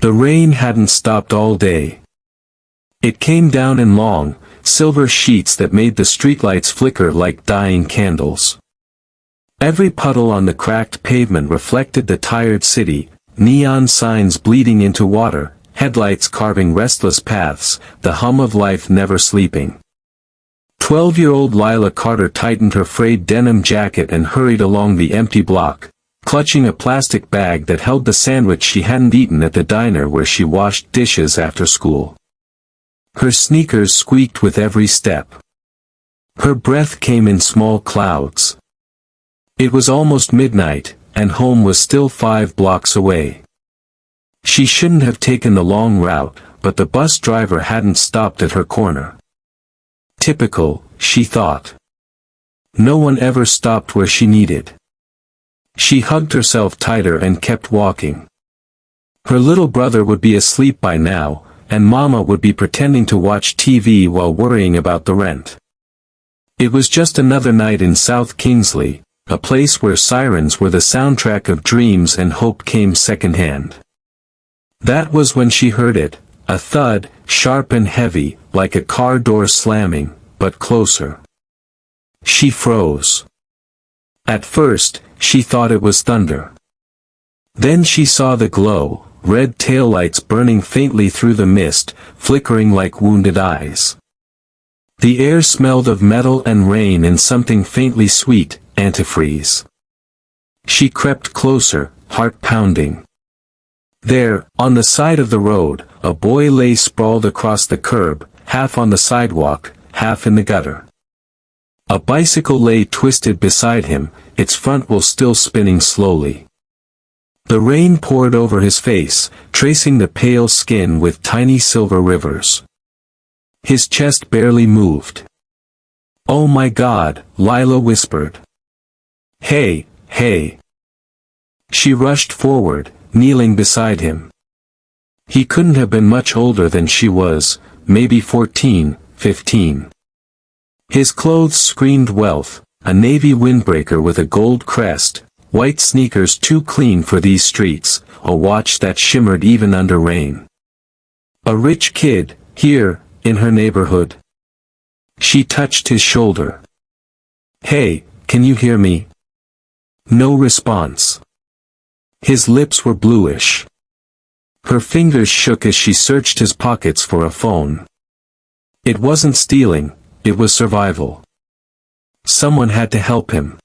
The rain hadn't stopped all day. It came down in long, silver sheets that made the streetlights flicker like dying candles. Every puddle on the cracked pavement reflected the tired city, neon signs bleeding into water, headlights carving restless paths, the hum of life never sleeping. 12-year-old Lila Carter tightened her frayed denim jacket and hurried along the empty block, clutching a plastic bag that held the sandwich she hadn't eaten at the diner where she washed dishes after school. Her sneakers squeaked with every step. Her breath came in small clouds. It was almost midnight, and home was still 5 blocks away. She shouldn't have taken the long route, but the bus driver hadn't stopped at her corner. Typical, she thought. No one ever stopped where she needed. She hugged herself tighter and kept walking. Her little brother would be asleep by now, and Mama would be pretending to watch TV while worrying about the rent. It was just another night in South Kingsley, a place where sirens were the soundtrack of dreams and hope came secondhand. That was when she heard it, a thud, sharp and heavy, like a car door slamming, but closer. She froze. At first, she thought it was thunder. Then she saw the glow, red taillights burning faintly through the mist, flickering like wounded eyes. The air smelled of metal and rain and something faintly sweet, antifreeze. She crept closer, heart pounding. There, on the side of the road, a boy lay sprawled across the curb, half on the sidewalk, half in the gutter. A bicycle lay twisted beside him, its front wheel still spinning slowly. The rain poured over his face, tracing the pale skin with tiny silver rivers. His chest barely moved. "Oh my God," Lila whispered. "Hey, hey." She rushed forward, kneeling beside him. He couldn't have been much older than she was, maybe 14, 15. His clothes screamed wealth, a navy windbreaker with a gold crest, white sneakers too clean for these streets, a watch that shimmered even under rain. A rich kid, here, in her neighborhood. She touched his shoulder. "Hey, can you hear me?" No response. His lips were bluish. Her fingers shook as she searched his pockets for a phone. It wasn't stealing, it was survival. Someone had to help him.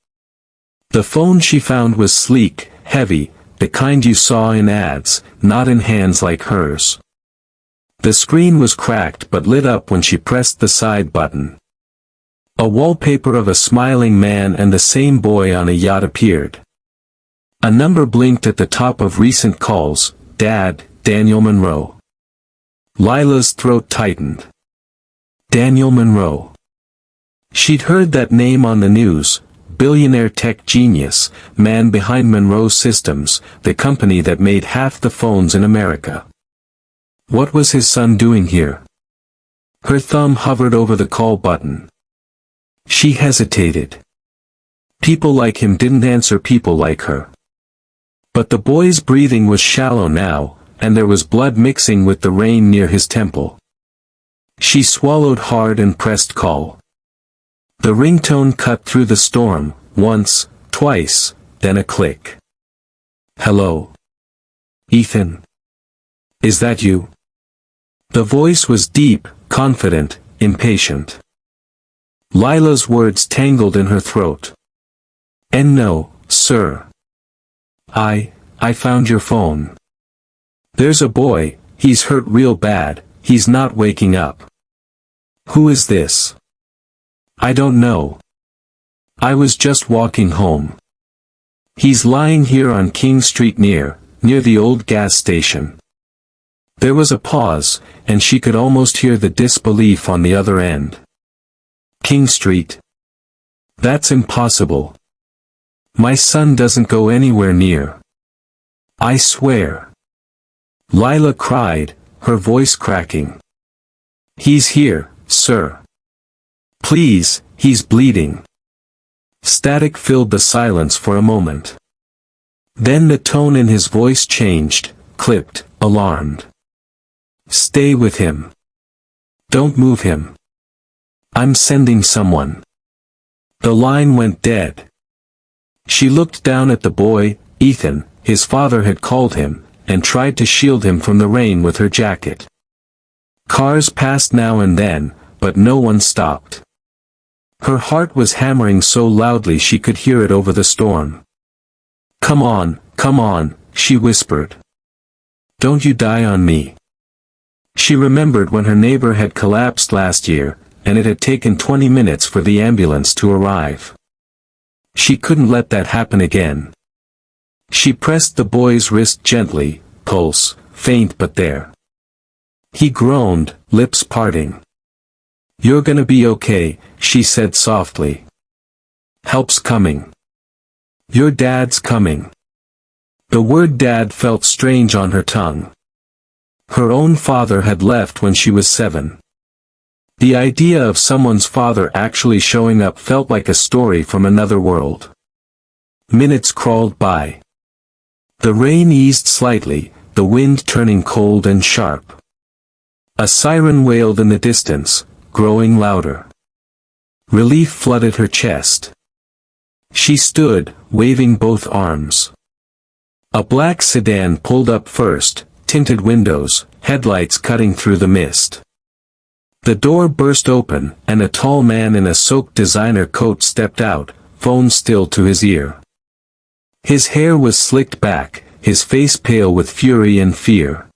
The phone she found was sleek, heavy, the kind you saw in ads, not in hands like hers. The screen was cracked but lit up when she pressed the side button. A wallpaper of a smiling man and the same boy on a yacht appeared. A number blinked at the top of recent calls, Dad, Daniel Monroe. Lila's throat tightened. Daniel Monroe. She'd heard that name on the news, billionaire tech genius, man behind Monroe Systems, the company that made half the phones in America. What was his son doing here? Her thumb hovered over the call button. She hesitated. People like him didn't answer people like her. But the boy's breathing was shallow now, and there was blood mixing with the rain near his temple. She swallowed hard and pressed call. The ringtone cut through the storm, once, twice, then a click. "Hello? Ethan? Is that you?" The voice was deep, confident, impatient. Lila's words tangled in her throat. "And no, sir. I found your phone. There's a boy, he's hurt real bad, he's not waking up." "Who is this?" "I don't know. I was just walking home. He's lying here on King Street near the old gas station." There was a pause, and she could almost hear the disbelief on the other end. "King Street? That's impossible. My son doesn't go anywhere near. I swear." Lila cried, her voice cracking. "He's here, sir. Please, he's bleeding." Static filled the silence for a moment. Then the tone in his voice changed, clipped, alarmed. "Stay with him. Don't move him. I'm sending someone." The line went dead. She looked down at the boy, Ethan, his father had called him, and tried to shield him from the rain with her jacket. Cars passed now and then, but no one stopped. Her heart was hammering so loudly she could hear it over the storm. Come on, she whispered. "Don't you die on me." She remembered when her neighbor had collapsed last year, and it had taken 20 minutes for the ambulance to arrive. She couldn't let that happen again. She pressed the boy's wrist gently, pulse, faint but there. He groaned, lips parting. "You're gonna be okay," she said softly. "Help's coming. Your dad's coming." The word dad felt strange on her tongue. Her own father had left when she was 7. The idea of someone's father actually showing up felt like a story from another world. Minutes crawled by. The rain eased slightly, the wind turning cold and sharp. A siren wailed in the distance, growing louder. Relief flooded her chest. She stood, waving both arms. A black sedan pulled up first, tinted windows, headlights cutting through the mist. The door burst open, and a tall man in a soaked designer coat stepped out, phone still to his ear. His hair was slicked back, his face pale with fury and fear.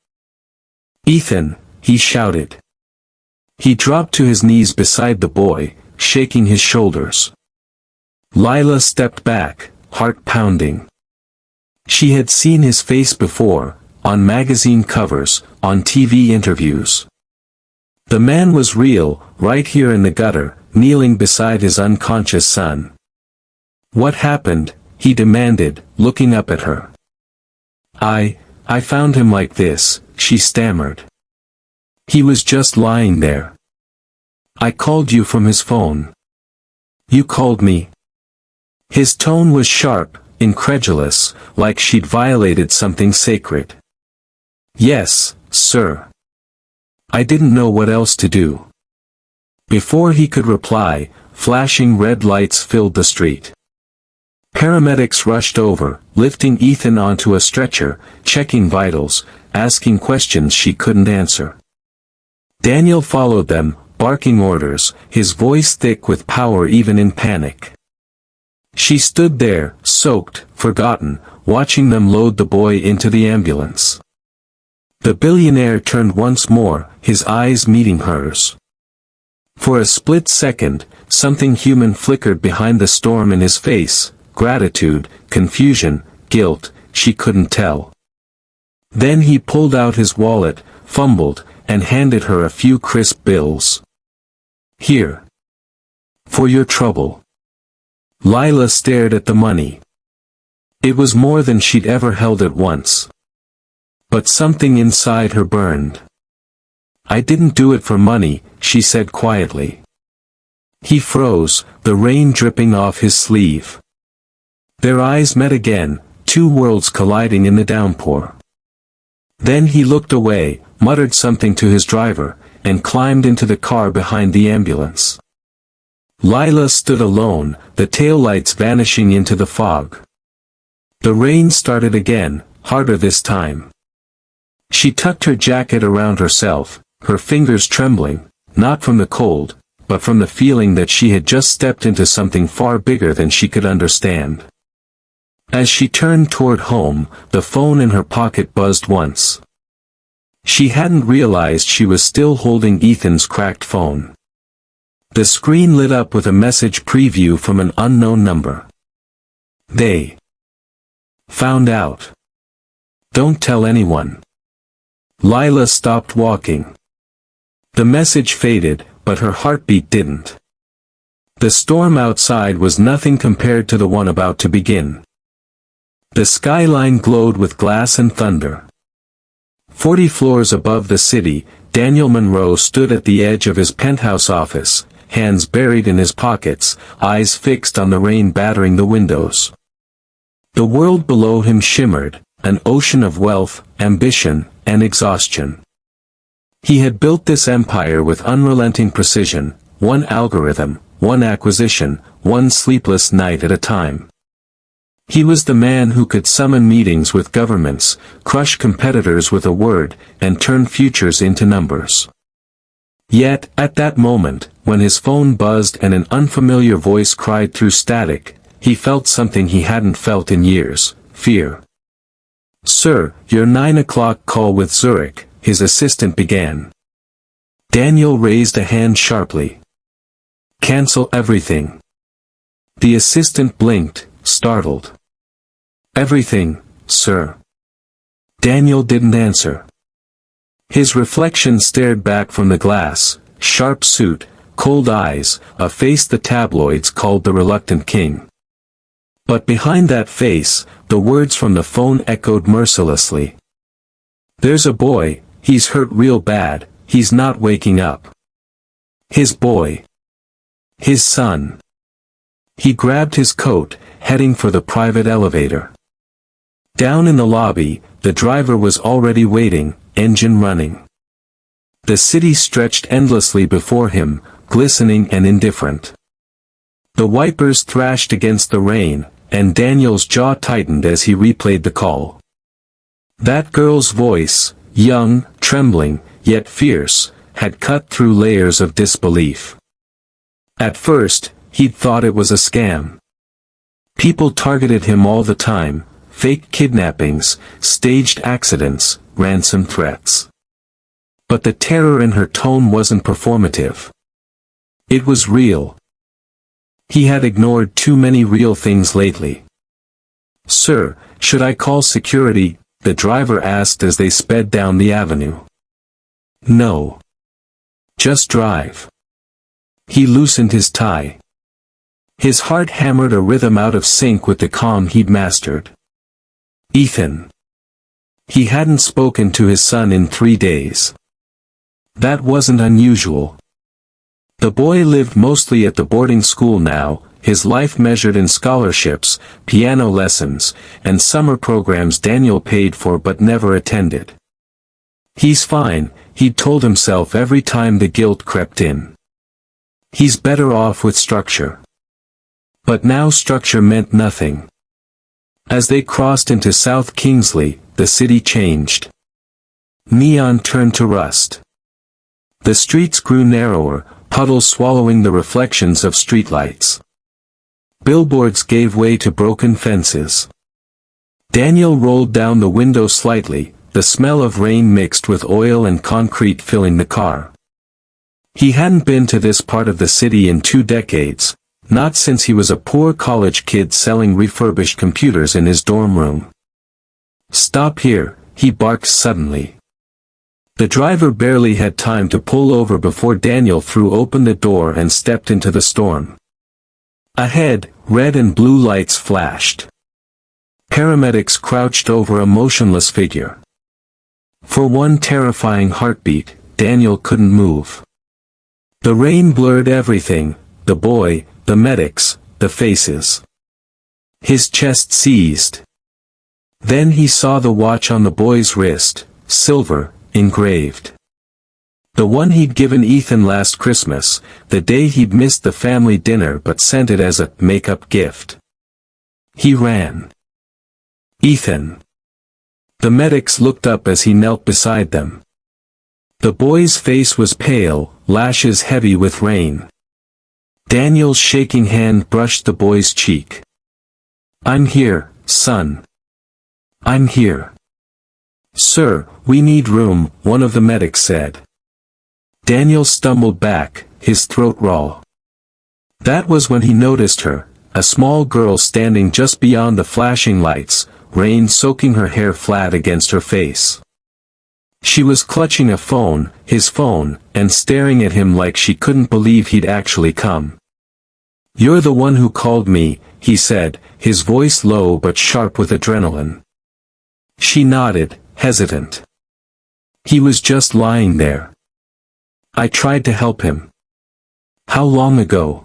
"Ethan," he shouted. He dropped to his knees beside the boy, shaking his shoulders. Lila stepped back, heart pounding. She had seen his face before, on magazine covers, on TV interviews. The man was real, right here in the gutter, kneeling beside his unconscious son. "What happened?" he demanded, looking up at her. I found him like this," she stammered. "He was just lying there. I called you from his phone." "You called me?" His tone was sharp, incredulous, like she'd violated something sacred. "Yes, sir. I didn't know what else to do." Before he could reply, flashing red lights filled the street. Paramedics rushed over, lifting Ethan onto a stretcher, checking vitals, asking questions she couldn't answer. Daniel followed them, barking orders, his voice thick with power even in panic. She stood there, soaked, forgotten, watching them load the boy into the ambulance. The billionaire turned once more, his eyes meeting hers. For a split second, something human flickered behind the storm in his face, gratitude, confusion, guilt, she couldn't tell. Then he pulled out his wallet, fumbled, and handed her a few crisp bills. "Here. For your trouble." Lila stared at the money. It was more than she'd ever held at once. But something inside her burned. "I didn't do it for money," she said quietly. He froze, the rain dripping off his sleeve. Their eyes met again, two worlds colliding in the downpour. Then he looked away, muttered something to his driver, and climbed into the car behind the ambulance. Lila stood alone, the taillights vanishing into the fog. The rain started again, harder this time. She tucked her jacket around herself, her fingers trembling, not from the cold, but from the feeling that she had just stepped into something far bigger than she could understand. As she turned toward home, the phone in her pocket buzzed once. She hadn't realized she was still holding Ethan's cracked phone. The screen lit up with a message preview from an unknown number. "They found out. Don't tell anyone." Lila stopped walking. The message faded, but her heartbeat didn't. The storm outside was nothing compared to the one about to begin. The skyline glowed with glass and thunder. 40 floors above the city, Daniel Monroe stood at the edge of his penthouse office, hands buried in his pockets, eyes fixed on the rain battering the windows. The world below him shimmered, an ocean of wealth, ambition, and exhaustion. He had built this empire with unrelenting precision, one algorithm, one acquisition, one sleepless night at a time. He was the man who could summon meetings with governments, crush competitors with a word, and turn futures into numbers. Yet, at that moment, when his phone buzzed and an unfamiliar voice cried through static, he felt something he hadn't felt in years: fear. "Sir, your 9 o'clock call with Zurich," his assistant began. Daniel raised a hand sharply. "Cancel everything." The assistant blinked, startled. "Everything, sir." Daniel didn't answer. His reflection stared back from the glass, sharp suit, cold eyes, a face the tabloids called the reluctant king. But behind that face, the words from the phone echoed mercilessly. "There's a boy, he's hurt real bad, he's not waking up." His boy. His son. He grabbed his coat, heading for the private elevator. Down in the lobby, the driver was already waiting, engine running. The city stretched endlessly before him, glistening and indifferent. The wipers thrashed against the rain, and Daniel's jaw tightened as he replayed the call. That girl's voice, young, trembling, yet fierce, had cut through layers of disbelief. At first, he'd thought it was a scam. People targeted him all the time: fake kidnappings, staged accidents, ransom threats. But the terror in her tone wasn't performative. It was real. He had ignored too many real things lately. "Sir, should I call security?" the driver asked as they sped down the avenue. "No. Just drive." He loosened his tie. His heart hammered a rhythm out of sync with the calm he'd mastered. Ethan. He hadn't spoken to his son in 3 days. That wasn't unusual. The boy lived mostly at the boarding school now, his life measured in scholarships, piano lessons, and summer programs Daniel paid for but never attended. "He's fine," he'd told himself every time the guilt crept in. "He's better off with structure." But now structure meant nothing. As they crossed into South Kingsley, the city changed. Neon turned to rust. The streets grew narrower, puddles swallowing the reflections of streetlights. Billboards gave way to broken fences. Daniel rolled down the window slightly, the smell of rain mixed with oil and concrete filling the car. He hadn't been to this part of the city in 2 decades, not since he was a poor college kid selling refurbished computers in his dorm room. "Stop here," he barked suddenly. The driver barely had time to pull over before Daniel threw open the door and stepped into the storm. Ahead, red and blue lights flashed. Paramedics crouched over a motionless figure. For one terrifying heartbeat, Daniel couldn't move. The rain blurred everything: the boy, the medics, the faces. His chest seized. Then he saw the watch on the boy's wrist, silver, engraved. The one he'd given Ethan last Christmas, the day he'd missed the family dinner but sent it as a make-up gift. He ran. "Ethan." The medics looked up as he knelt beside them. The boy's face was pale, lashes heavy with rain. Daniel's shaking hand brushed the boy's cheek. "I'm here, son. I'm here." "Sir, we need room," one of the medics said. Daniel stumbled back, his throat raw. That was when he noticed her, a small girl standing just beyond the flashing lights, rain soaking her hair flat against her face. She was clutching a phone, his phone, and staring at him like she couldn't believe he'd actually come. "You're the one who called me," he said, his voice low but sharp with adrenaline. She nodded, hesitant. "He was just lying there. I tried to help him." "How long ago?"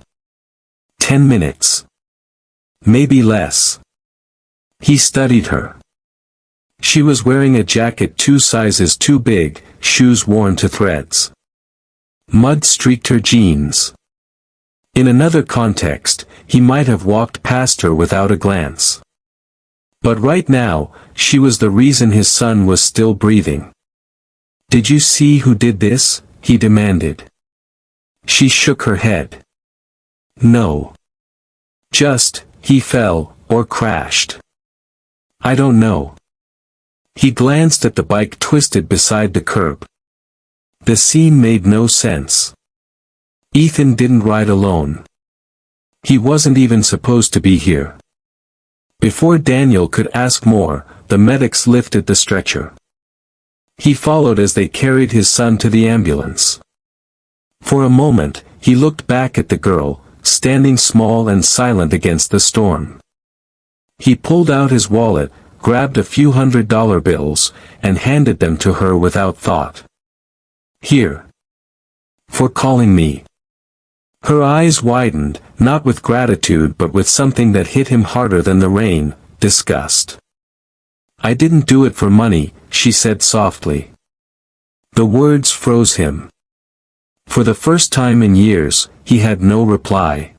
10 minutes. Maybe less." He studied her. She was wearing a jacket 2 sizes too big, shoes worn to threads. Mud streaked her jeans. In another context, he might have walked past her without a glance. But right now, she was the reason his son was still breathing. "Did you see who did this?" he demanded. She shook her head. "No. Just, he fell, or crashed. I don't know." He glanced at the bike twisted beside the curb. The scene made no sense. Ethan didn't ride alone. He wasn't even supposed to be here. Before Daniel could ask more, the medics lifted the stretcher. He followed as they carried his son to the ambulance. For a moment, he looked back at the girl, standing small and silent against the storm. He pulled out his wallet, grabbed a few $100 bills, and handed them to her without thought. "Here. For calling me." Her eyes widened, not with gratitude but with something that hit him harder than the rain, disgust. "I didn't do it for money," she said softly. The words froze him. For the first time in years, he had no reply.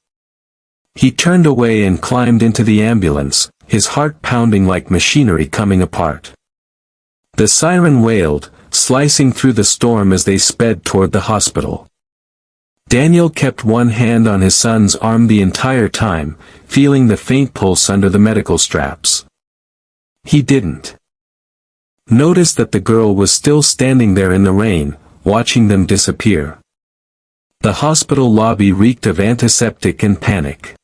He turned away and climbed into the ambulance, his heart pounding like machinery coming apart. The siren wailed, slicing through the storm as they sped toward the hospital. Daniel kept one hand on his son's arm the entire time, feeling the faint pulse under the medical straps. He didn't notice that the girl was still standing there in the rain, watching them disappear. The hospital lobby reeked of antiseptic and panic.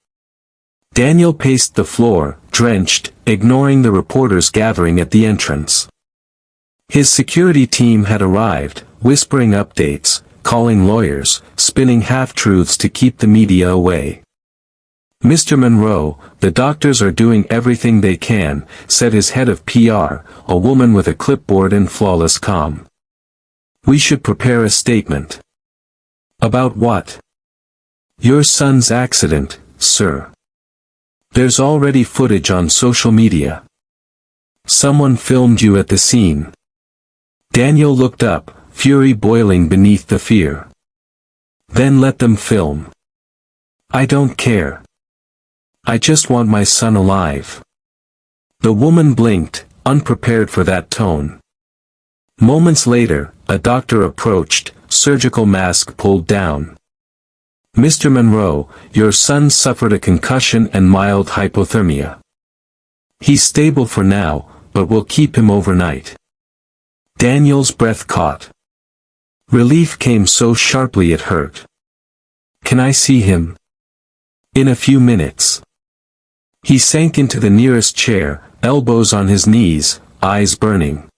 Daniel paced the floor, drenched, ignoring the reporters gathering at the entrance. His security team had arrived, whispering updates, calling lawyers, spinning half-truths to keep the media away. "Mr. Monroe, the doctors are doing everything they can," said his head of PR, a woman with a clipboard and flawless calm. "We should prepare a statement." "About what?" "Your son's accident, sir. There's already footage on social media. Someone filmed you at the scene." Daniel looked up, fury boiling beneath the fear. "Then let them film. I don't care. I just want my son alive." The woman blinked, unprepared for that tone. Moments later, a doctor approached, surgical mask pulled down. "Mr. Monroe, your son suffered a concussion and mild hypothermia. He's stable for now, but we'll keep him overnight." Daniel's breath caught. Relief came so sharply it hurt. "Can I see him?" "In a few minutes." He sank into the nearest chair, elbows on his knees, eyes burning.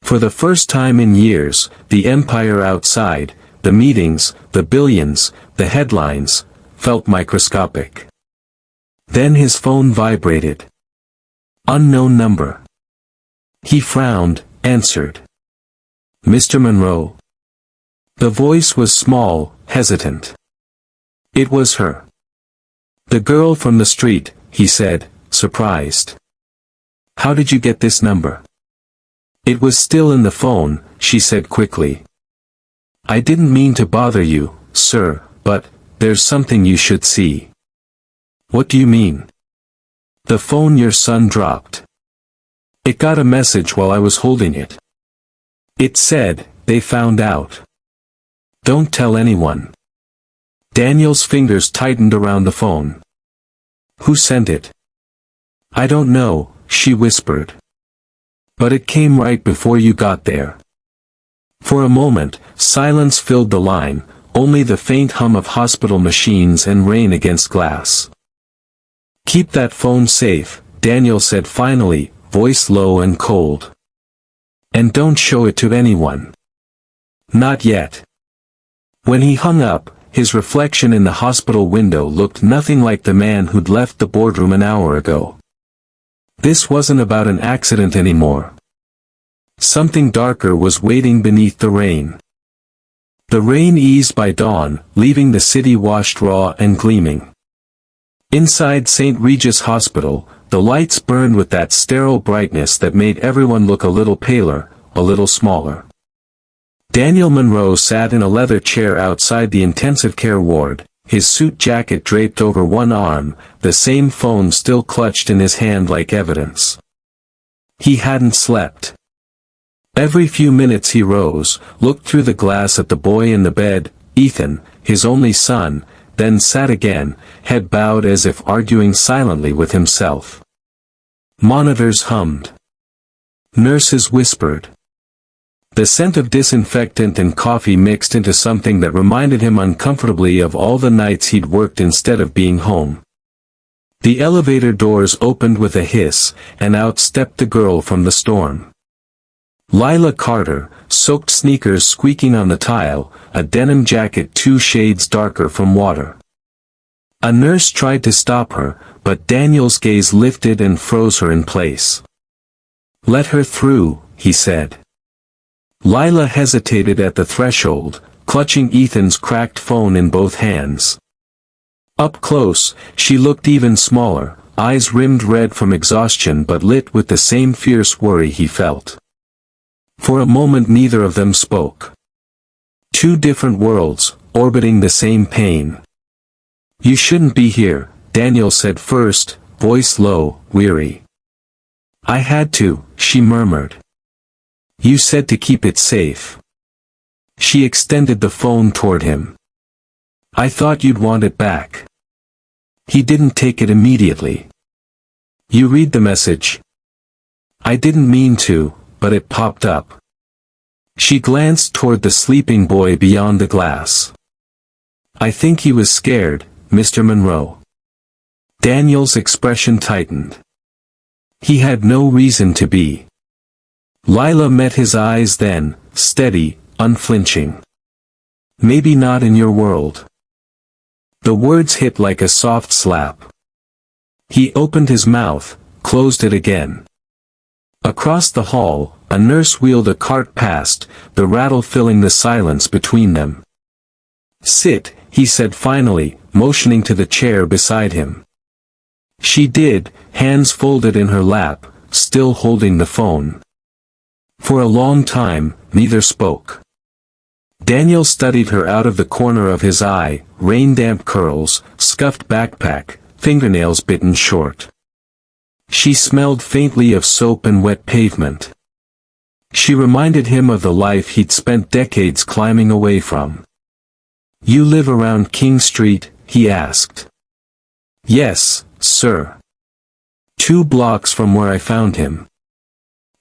For the first time in years, the empire outside, the meetings, the billions, the headlines, felt microscopic. Then his phone vibrated. Unknown number. He frowned, answered. "Mr. Monroe." The voice was small, hesitant. It was her. "The girl from the street," he said, surprised. "How did you get this number?" "It was still in the phone," she said quickly. "I didn't mean to bother you, sir, but there's something you should see." "What do you mean?" "The phone your son dropped. It got a message while I was holding it. It said, they found out. Don't tell anyone." Daniel's fingers tightened around the phone. "Who sent it?" "I don't know," she whispered. "But it came right before you got there." For a moment, silence filled the line, only the faint hum of hospital machines and rain against glass. "Keep that phone safe," Daniel said finally, voice low and cold. "And don't show it to anyone. Not yet." When he hung up, his reflection in the hospital window looked nothing like the man who'd left the boardroom an hour ago. This wasn't about an accident anymore. Something darker was waiting beneath the rain. The rain eased by dawn, leaving the city washed raw and gleaming. Inside St. Regis Hospital, the lights burned with that sterile brightness that made everyone look a little paler, a little smaller. Daniel Monroe sat in a leather chair outside the intensive care ward, his suit jacket draped over one arm, the same phone still clutched in his hand like evidence. He hadn't slept. Every few minutes he rose, looked through the glass at the boy in the bed, Ethan, his only son, then sat again, head bowed as if arguing silently with himself. Monitors hummed. Nurses whispered. The scent of disinfectant and coffee mixed into something that reminded him uncomfortably of all the nights he'd worked instead of being home. The elevator doors opened with a hiss, and out stepped the girl from the storm. Lila Carter, soaked sneakers squeaking on the tile, a denim jacket 2 shades darker from water. A nurse tried to stop her, but Daniel's gaze lifted and froze her in place. "Let her through," he said. Lila hesitated at the threshold, clutching Ethan's cracked phone in both hands. Up close, she looked even smaller, eyes rimmed red from exhaustion but lit with the same fierce worry he felt. For a moment neither of them spoke. Two different worlds, orbiting the same pain. "You shouldn't be here," Daniel said first, voice low, weary. "I had to," she murmured. "You said to keep it safe." She extended the phone toward him. "I thought you'd want it back." He didn't take it immediately. "You read the message?" "I didn't mean to, but it popped up." She glanced toward the sleeping boy beyond the glass. "I think he was scared, Mr. Monroe." Daniel's expression tightened. He had no reason to be. Lila met his eyes then, steady, unflinching. "Maybe not in your world." The words hit like a soft slap. He opened his mouth, closed it again. Across the hall, a nurse wheeled a cart past, the rattle filling the silence between them. "Sit," he said finally, motioning to the chair beside him. She did, hands folded in her lap, still holding the phone. For a long time, neither spoke. Daniel studied her out of the corner of his eye, rain-damp curls, scuffed backpack, fingernails bitten short. She smelled faintly of soap and wet pavement. She reminded him of the life he'd spent decades climbing away from. "You live around King Street?" he asked. "Yes, sir. 2 blocks from where I found him.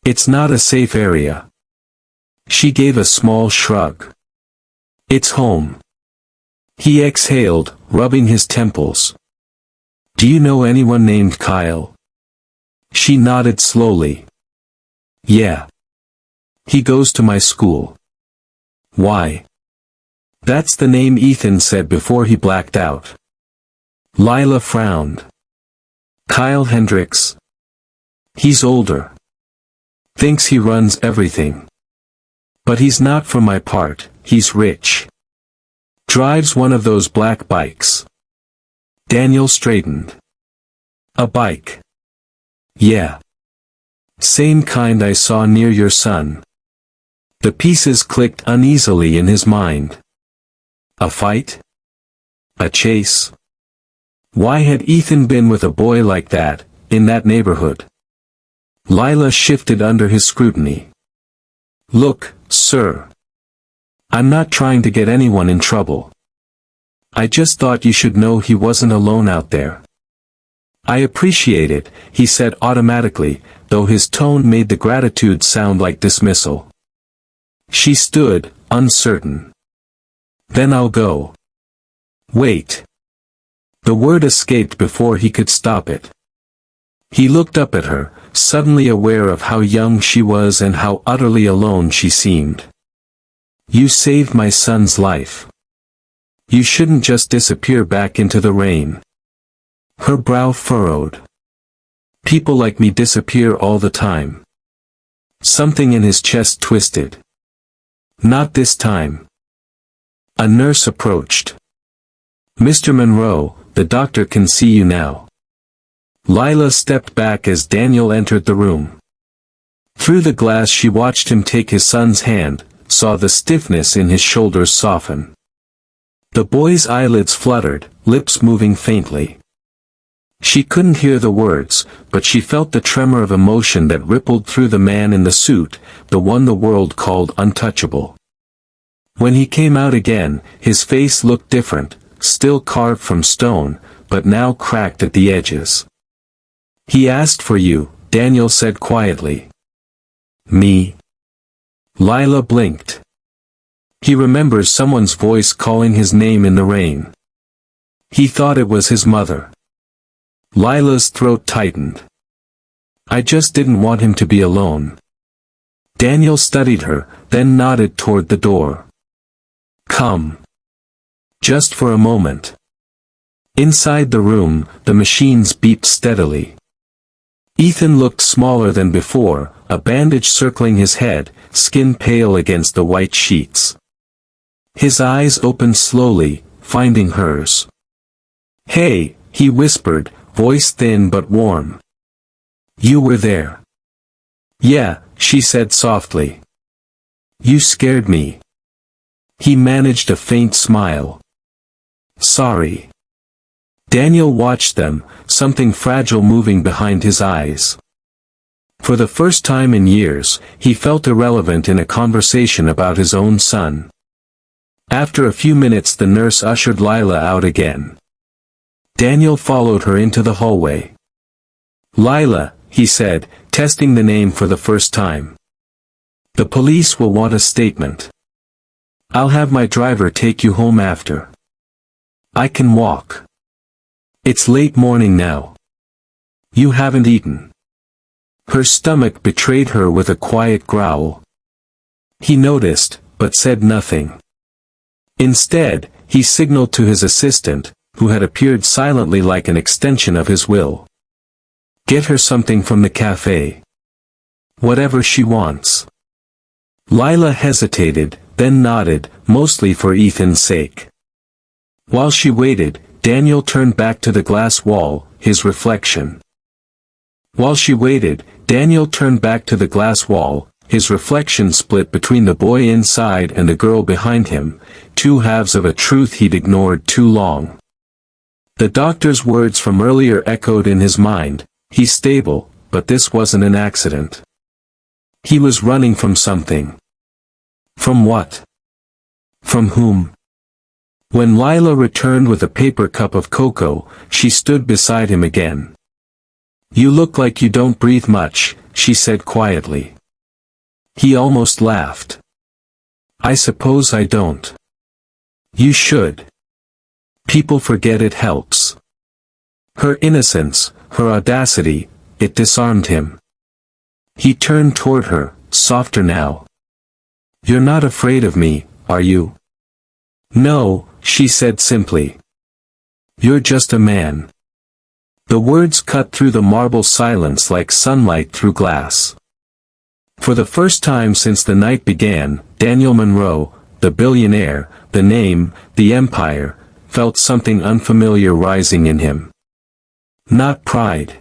It's not a safe area." She gave a small shrug. "It's home." He exhaled, rubbing his temples. "Do you know anyone named Kyle?" She nodded slowly. "Yeah. He goes to my school." "Why?" "That's the name Ethan said before he blacked out." Lila frowned. "Kyle Hendricks? He's older. Thinks he runs everything. But he's not for my part, he's rich. Drives one of those black bikes." Daniel straightened. "A bike?" "Yeah. Same kind I saw near your son." The pieces clicked uneasily in his mind. A fight? A chase? Why had Ethan been with a boy like that, in that neighborhood? Lila shifted under his scrutiny. "Look, sir. I'm not trying to get anyone in trouble. I just thought you should know he wasn't alone out there." "I appreciate it," he said automatically, though his tone made the gratitude sound like dismissal. She stood, uncertain. "Then I'll go." "Wait." The word escaped before he could stop it. He looked up at her, suddenly aware of how young she was and how utterly alone she seemed. "You saved my son's life. You shouldn't just disappear back into the rain." Her brow furrowed. "People like me disappear all the time." Something in his chest twisted. "Not this time." A nurse approached. "Mr. Monroe, the doctor can see you now." Lila stepped back as Daniel entered the room. Through the glass she watched him take his son's hand, saw the stiffness in his shoulders soften. The boy's eyelids fluttered, lips moving faintly. She couldn't hear the words, but she felt the tremor of emotion that rippled through the man in the suit, the one the world called untouchable. When he came out again, his face looked different, still carved from stone, but now cracked at the edges. "He asked for you," Daniel said quietly. "Me?" Lila blinked. He remembers someone's voice calling his name in the rain. He thought it was his mother. Lila's throat tightened. "I just didn't want him to be alone." Daniel studied her, then nodded toward the door. "Come." Just for a moment. Inside the room, the machines beeped steadily. Ethan looked smaller than before, a bandage circling his head, skin pale against the white sheets. His eyes opened slowly, finding hers. "Hey," he whispered, voice thin but warm. "You were there." "Yeah," she said softly. "You scared me." He managed a faint smile. "Sorry." Daniel watched them, something fragile moving behind his eyes. For the first time in years, he felt irrelevant in a conversation about his own son. After a few minutes the nurse ushered Lila out again. Daniel followed her into the hallway. "Lila," he said, testing the name for the first time. "The police will want a statement. I'll have my driver take you home after. I can walk. It's late morning now. You haven't eaten." Her stomach betrayed her with a quiet growl. He noticed, but said nothing. Instead, he signaled to his assistant, who had appeared silently like an extension of his will. "Get her something from the cafe. Whatever she wants." Lila hesitated, then nodded, mostly for Ethan's sake. While she waited, Daniel turned back to the glass wall, his reflection. His reflection split between the boy inside and the girl behind him, two halves of a truth he'd ignored too long. The doctor's words from earlier echoed in his mind, "He's stable, but this wasn't an accident." He was running from something. From what? From whom? When Lila returned with a paper cup of cocoa, she stood beside him again. "You look like you don't breathe much," she said quietly. He almost laughed. "I suppose I don't." "You should. People forget it helps." Her innocence, her audacity, it disarmed him. He turned toward her, softer now. "You're not afraid of me, are you?" "No," she said simply. "You're just a man." The words cut through the marble silence like sunlight through glass. For the first time since the night began, Daniel Monroe, the billionaire, the name, the empire, felt something unfamiliar rising in him. Not pride.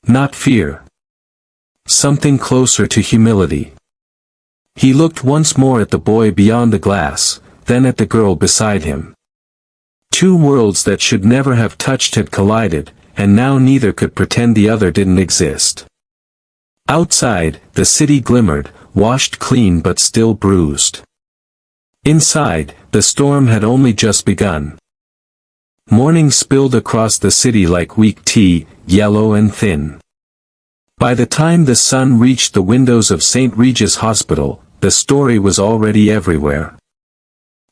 Not fear. Something closer to humility. He looked once more at the boy beyond the glass, then at the girl beside him. Two worlds that should never have touched had collided, and now neither could pretend the other didn't exist. Outside, the city glimmered, washed clean but still bruised. Inside, the storm had only just begun. Morning spilled across the city like weak tea, yellow and thin. By the time the sun reached the windows of St. Regis Hospital, the story was already everywhere.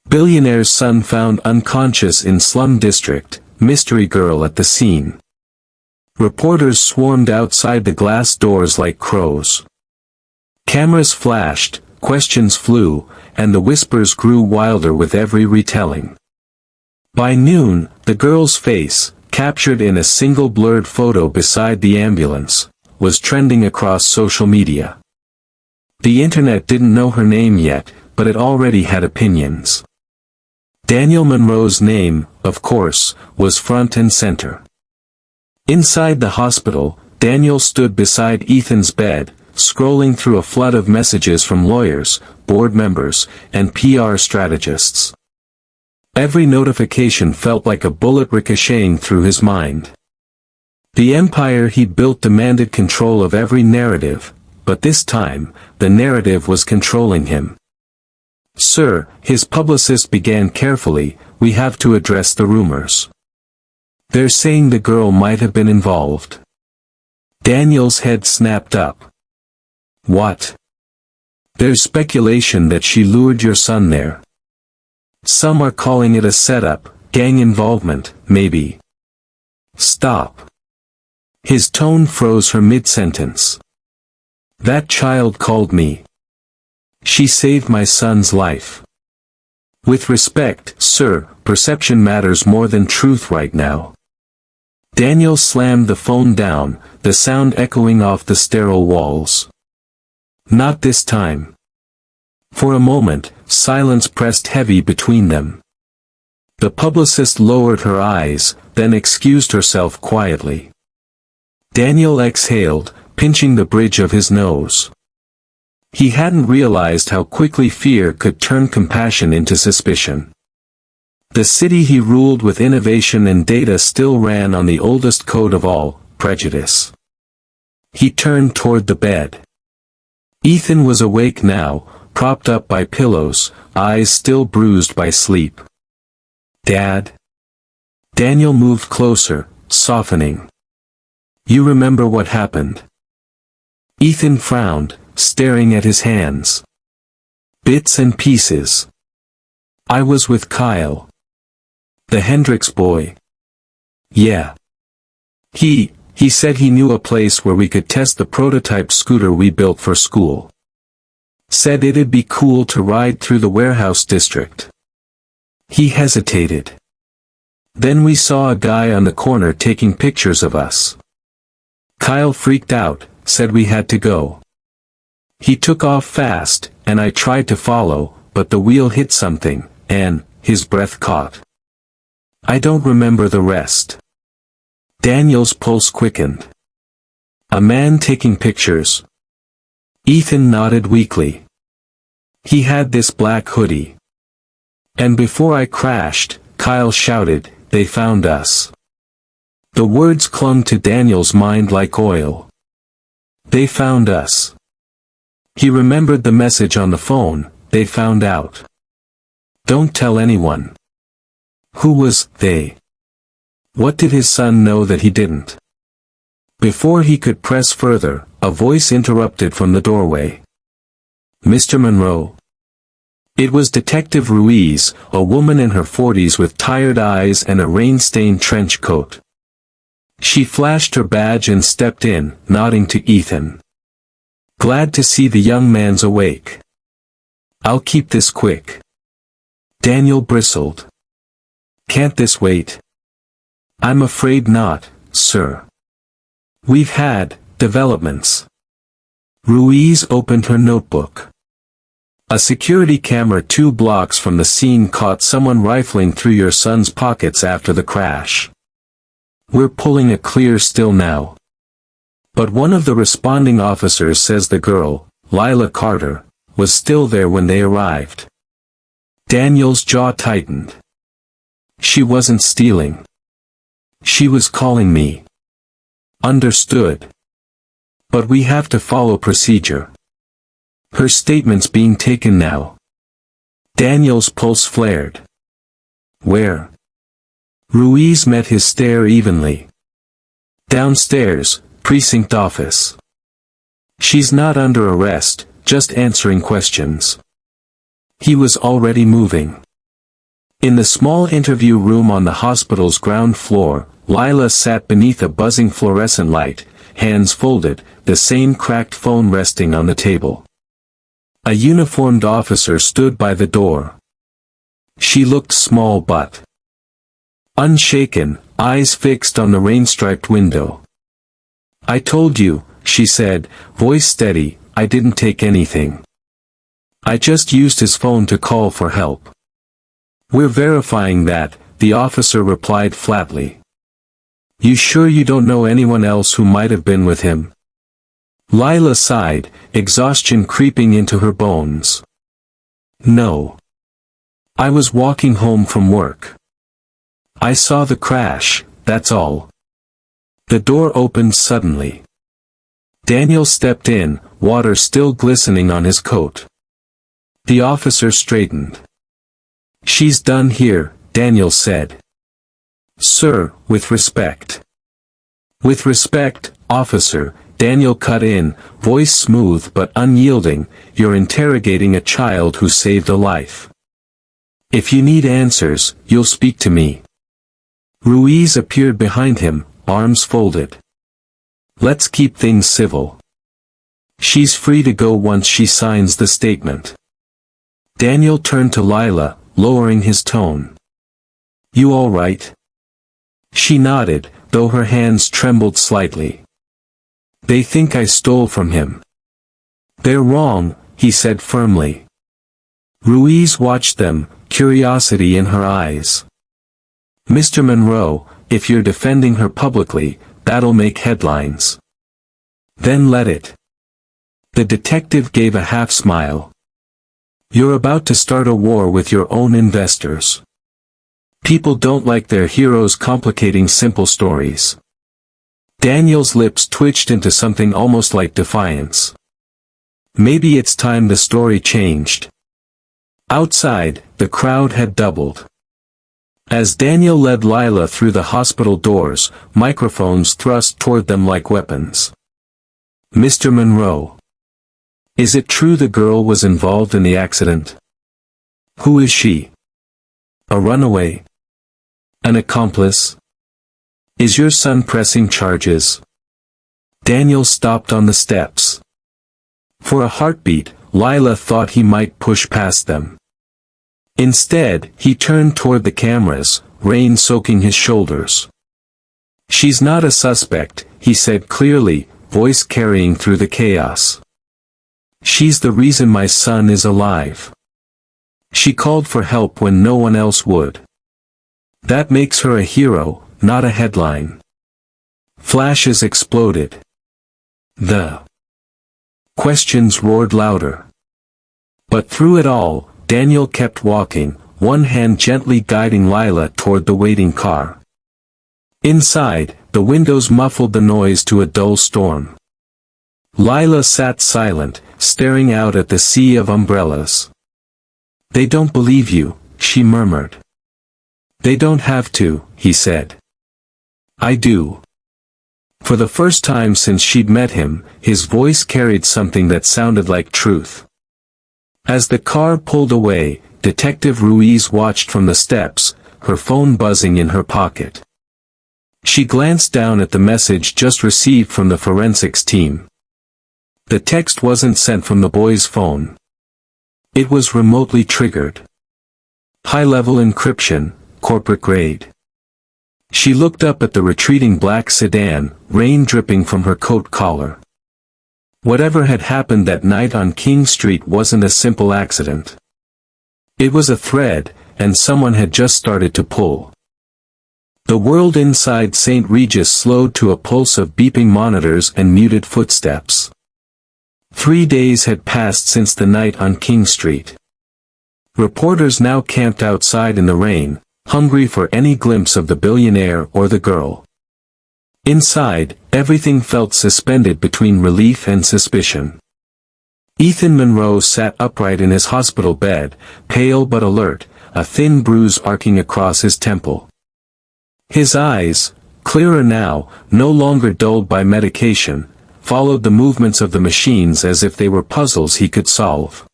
Billionaire's son found unconscious in slum district, mystery girl at the scene. Reporters swarmed outside the glass doors like crows. Cameras flashed, questions flew, and the whispers grew wilder with every retelling. By noon, the girl's face, captured in a single blurred photo beside the ambulance, was trending across social media. The internet didn't know her name yet, but it already had opinions. Daniel Monroe's name, of course, was front and center. Inside the hospital, Daniel stood beside Ethan's bed, scrolling through a flood of messages from lawyers, board members, and PR strategists. Every notification felt like a bullet ricocheting through his mind. The empire he built demanded control of every narrative, but this time, the narrative was controlling him. "Sir," his publicist began carefully, "we have to address the rumors. They're saying the girl might have been involved." Daniel's head snapped up. "What?" "There's speculation that she lured your son there. Some are calling it a setup, gang involvement, maybe." "Stop." His tone froze her mid-sentence. "That child called me. She saved my son's life. With respect, sir, perception matters more than truth right now." Daniel slammed the phone down, the sound echoing off the sterile walls. "Not this time." For a moment, silence pressed heavy between them. The publicist lowered her eyes, then excused herself quietly. Daniel exhaled, pinching the bridge of his nose. He hadn't realized how quickly fear could turn compassion into suspicion. The city he ruled with innovation and data still ran on the oldest code of all, prejudice. He turned toward the bed. Ethan was awake now, propped up by pillows, eyes still bruised by sleep. "Dad?" Daniel moved closer, softening. "You remember what happened?" Ethan frowned, staring at his hands. "Bits and pieces. I was with Kyle. The Hendricks boy." "Yeah. He said he knew a place where we could test the prototype scooter we built for school. Said it'd be cool to ride through the warehouse district." He hesitated. "Then we saw a guy on the corner taking pictures of us. Kyle freaked out, said we had to go. He took off fast, and I tried to follow, but the wheel hit something, and his breath caught. I don't remember the rest." Daniel's pulse quickened. "A man taking pictures?" Ethan nodded weakly. "He had this black hoodie. And before I crashed, Kyle shouted, 'They found us.'" The words clung to Daniel's mind like oil. "They found us." He remembered the message on the phone, "They found out. Don't tell anyone." Who was they? What did his son know that he didn't? Before he could press further, a voice interrupted from the doorway. "Mr. Monroe." It was Detective Ruiz, a woman in her 40s with tired eyes and a rain-stained trench coat. She flashed her badge and stepped in, nodding to Ethan. "Glad to see the young man's awake. I'll keep this quick." Daniel bristled. "Can't this wait?" "I'm afraid not, sir. We've had developments." Ruiz opened her notebook. "A security camera 2 blocks from the scene caught someone rifling through your son's pockets after the crash. We're pulling a clear still now. But one of the responding officers says the girl, Lila Carter, was still there when they arrived." Daniel's jaw tightened. "She wasn't stealing. She was calling me." "Understood. But we have to follow procedure. Her statement's being taken now." Daniel's pulse flared. "Where?" Ruiz met his stare evenly. "Downstairs, precinct office. She's not under arrest, just answering questions." He was already moving. In the small interview room on the hospital's ground floor, Lila sat beneath a buzzing fluorescent light, hands folded, the same cracked phone resting on the table. A uniformed officer stood by the door. She looked small but unshaken, eyes fixed on the rain-striped window. "I told you," she said, voice steady, "I didn't take anything. I just used his phone to call for help." "We're verifying that," the officer replied flatly. "You sure you don't know anyone else who might have been with him?" Lila sighed, exhaustion creeping into her bones. "No. I was walking home from work. I saw the crash, that's all." The door opened suddenly. Daniel stepped in, water still glistening on his coat. The officer straightened. "She's done here," Daniel said. "Sir, with respect." "With respect, officer," Daniel cut in, voice smooth but unyielding, "you're interrogating a child who saved a life. If you need answers, you'll speak to me." Ruiz appeared behind him, arms folded. "Let's keep things civil. She's free to go once she signs the statement." Daniel turned to Lila, lowering his tone. "You all right?" She nodded, though her hands trembled slightly. "They think I stole from him." "They're wrong," he said firmly. Ruiz watched them, curiosity in her eyes. "Mr. Monroe, if you're defending her publicly, that'll make headlines. Then let it." The detective gave a half-smile. "You're about to start a war with your own investors. People don't like their heroes complicating simple stories." Daniel's lips twitched into something almost like defiance. Maybe it's time the story changed. Outside, the crowd had doubled. As Daniel led Lila through the hospital doors, microphones thrust toward them like weapons. "Mr. Monroe. Is it true the girl was involved in the accident? Who is she? A runaway? An accomplice? Is your son pressing charges?" Daniel stopped on the steps. For a heartbeat, Lila thought he might push past them. Instead, he turned toward the cameras, rain soaking his shoulders. "She's not a suspect," he said clearly, voice carrying through the chaos. "She's the reason my son is alive. She called for help when no one else would. That makes her a hero, not a headline." Flashes exploded. The questions roared louder. But through it all, Daniel kept walking, one hand gently guiding Lila toward the waiting car. Inside, the windows muffled the noise to a dull storm. Lila sat silent, staring out at the sea of umbrellas. "They don't believe you," she murmured. "They don't have to," he said. "I do." For the first time since she'd met him, his voice carried something that sounded like truth. As the car pulled away, Detective Ruiz watched from the steps, her phone buzzing in her pocket. She glanced down at the message just received from the forensics team. The text wasn't sent from the boy's phone. It was remotely triggered. High-level encryption, corporate grade. She looked up at the retreating black sedan, rain dripping from her coat collar. Whatever had happened that night on King Street wasn't a simple accident. It was a thread, and someone had just started to pull. The world inside St. Regis slowed to a pulse of beeping monitors and muted footsteps. 3 days had passed since the night on King Street. Reporters now camped outside in the rain, hungry for any glimpse of the billionaire or the girl. Inside, everything felt suspended between relief and suspicion. Ethan Monroe sat upright in his hospital bed, pale but alert, a thin bruise arcing across his temple. His eyes, clearer now, no longer dulled by medication, followed the movements of the machines as if they were puzzles he could solve.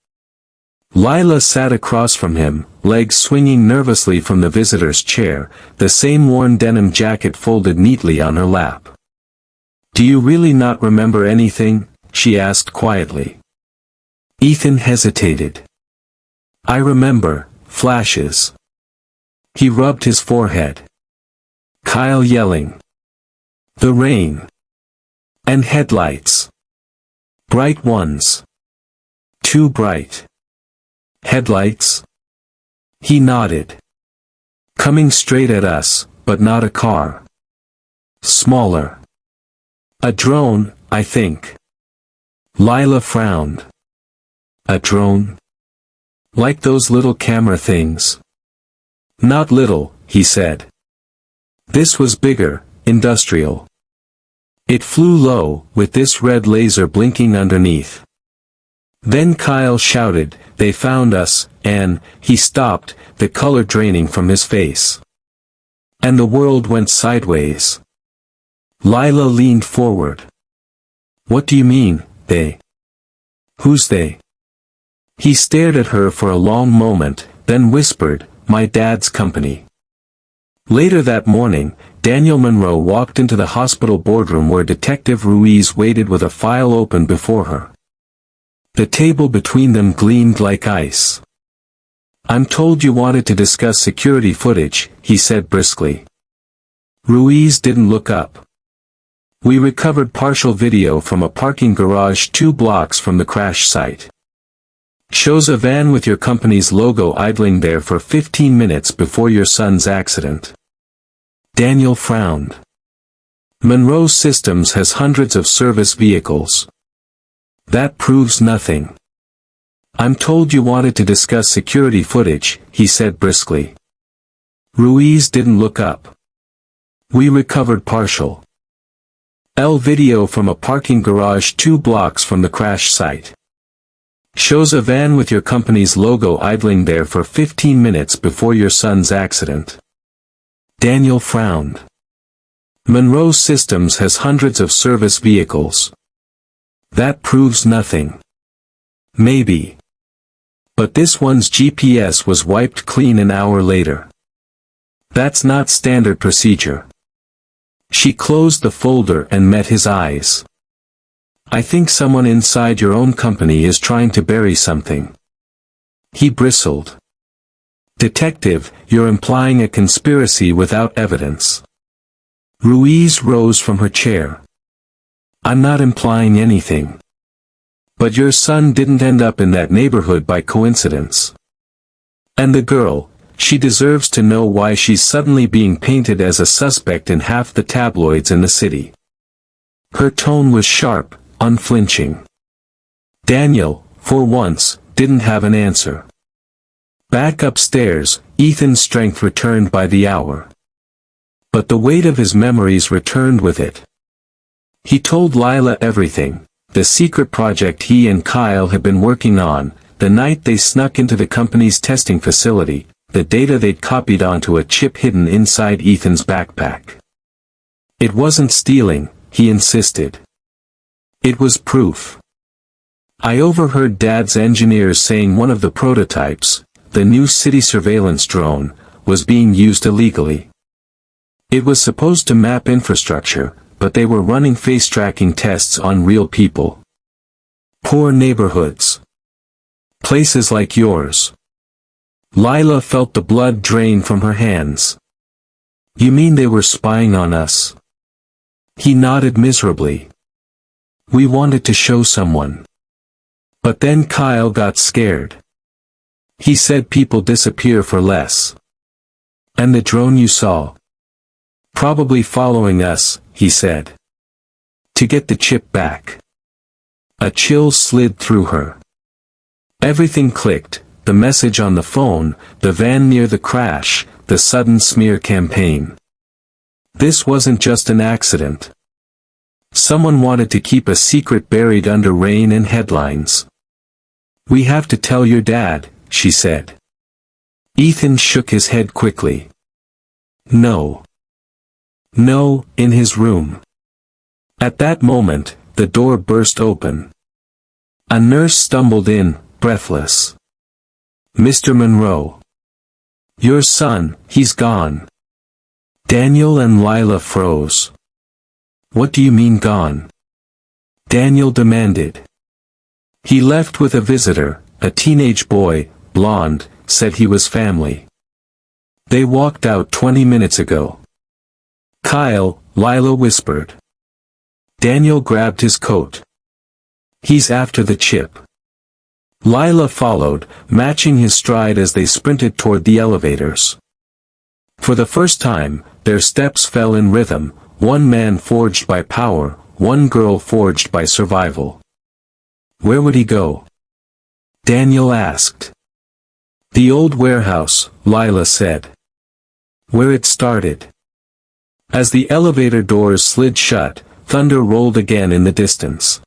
Lila sat across from him, legs swinging nervously from the visitor's chair, the same worn denim jacket folded neatly on her lap. "Do you really not remember anything?" she asked quietly. Ethan hesitated. "I remember, flashes." He rubbed his forehead. Kyle yelling. The rain. And headlights. Bright ones. Too bright. Headlights? He nodded. Coming straight at us, but not a car. Smaller. A drone, I think. Lila frowned. A drone? Like those little camera things? Not little, he said. This was bigger, industrial. It flew low, with this red laser blinking underneath. Then Kyle shouted, "They found us," and he stopped, the color draining from his face. And the world went sideways. Lila leaned forward. "What do you mean, they? Who's they?" He stared at her for a long moment, then whispered, "My dad's company." Later that morning, Daniel Monroe walked into the hospital boardroom where Detective Ruiz waited with a file open before her. The table between them gleamed like ice. "I'm told you wanted to discuss security footage," he said briskly. Ruiz didn't look up. "We recovered partial video from a parking garage 2 blocks from the crash site. Shows a van with your company's logo idling there for 15 minutes before your son's accident." Daniel frowned. "Monroe Systems has hundreds of service vehicles. That proves nothing." "I'm told you wanted to discuss security footage," he said briskly. Ruiz didn't look up. "We recovered partial video from a parking garage 2 blocks from the crash site. Shows a van with your company's logo idling there for 15 minutes before your son's accident." Daniel frowned. "Monroe Systems has hundreds of service vehicles. That proves nothing." "Maybe. But this one's GPS was wiped clean an hour later. That's not standard procedure." She closed the folder and met his eyes. "I think someone inside your own company is trying to bury something." He bristled. "Detective, you're implying a conspiracy without evidence." Ruiz rose from her chair. "I'm not implying anything. But your son didn't end up in that neighborhood by coincidence. And the girl, she deserves to know why she's suddenly being painted as a suspect in half the tabloids in the city." Her tone was sharp, unflinching. Daniel, for once, didn't have an answer. Back upstairs, Ethan's strength returned by the hour. But the weight of his memories returned with it. He told Lila everything, the secret project he and Kyle had been working on, the night they snuck into the company's testing facility, the data they'd copied onto a chip hidden inside Ethan's backpack. It wasn't stealing, he insisted. It was proof. "I overheard Dad's engineers saying one of the prototypes, the new city surveillance drone, was being used illegally. It was supposed to map infrastructure, but they were running face-tracking tests on real people. Poor neighborhoods. Places like yours." Lila felt the blood drain from her hands. "You mean they were spying on us?" He nodded miserably. "We wanted to show someone. But then Kyle got scared. He said people disappear for less. And the drone you saw? Probably following us," he said. "To get the chip back." A chill slid through her. Everything clicked, the message on the phone, the van near the crash, the sudden smear campaign. This wasn't just an accident. Someone wanted to keep a secret buried under rain and headlines. "We have to tell your dad," she said. Ethan shook his head quickly. "No. No, in his room." At that moment, the door burst open. A nurse stumbled in, breathless. "Mr. Monroe. Your son, he's gone." Daniel and Lila froze. "What do you mean gone?" Daniel demanded. "He left with a visitor, a teenage boy, blonde, said he was family. They walked out 20 minutes ago." "Kyle," Lila whispered. Daniel grabbed his coat. "He's after the chip." Lila followed, matching his stride as they sprinted toward the elevators. For the first time, their steps fell in rhythm, one man forged by power, one girl forged by survival. Where would he go? Daniel asked. The old warehouse, Lila said. Where it started. As the elevator doors slid shut, thunder rolled again in the distance.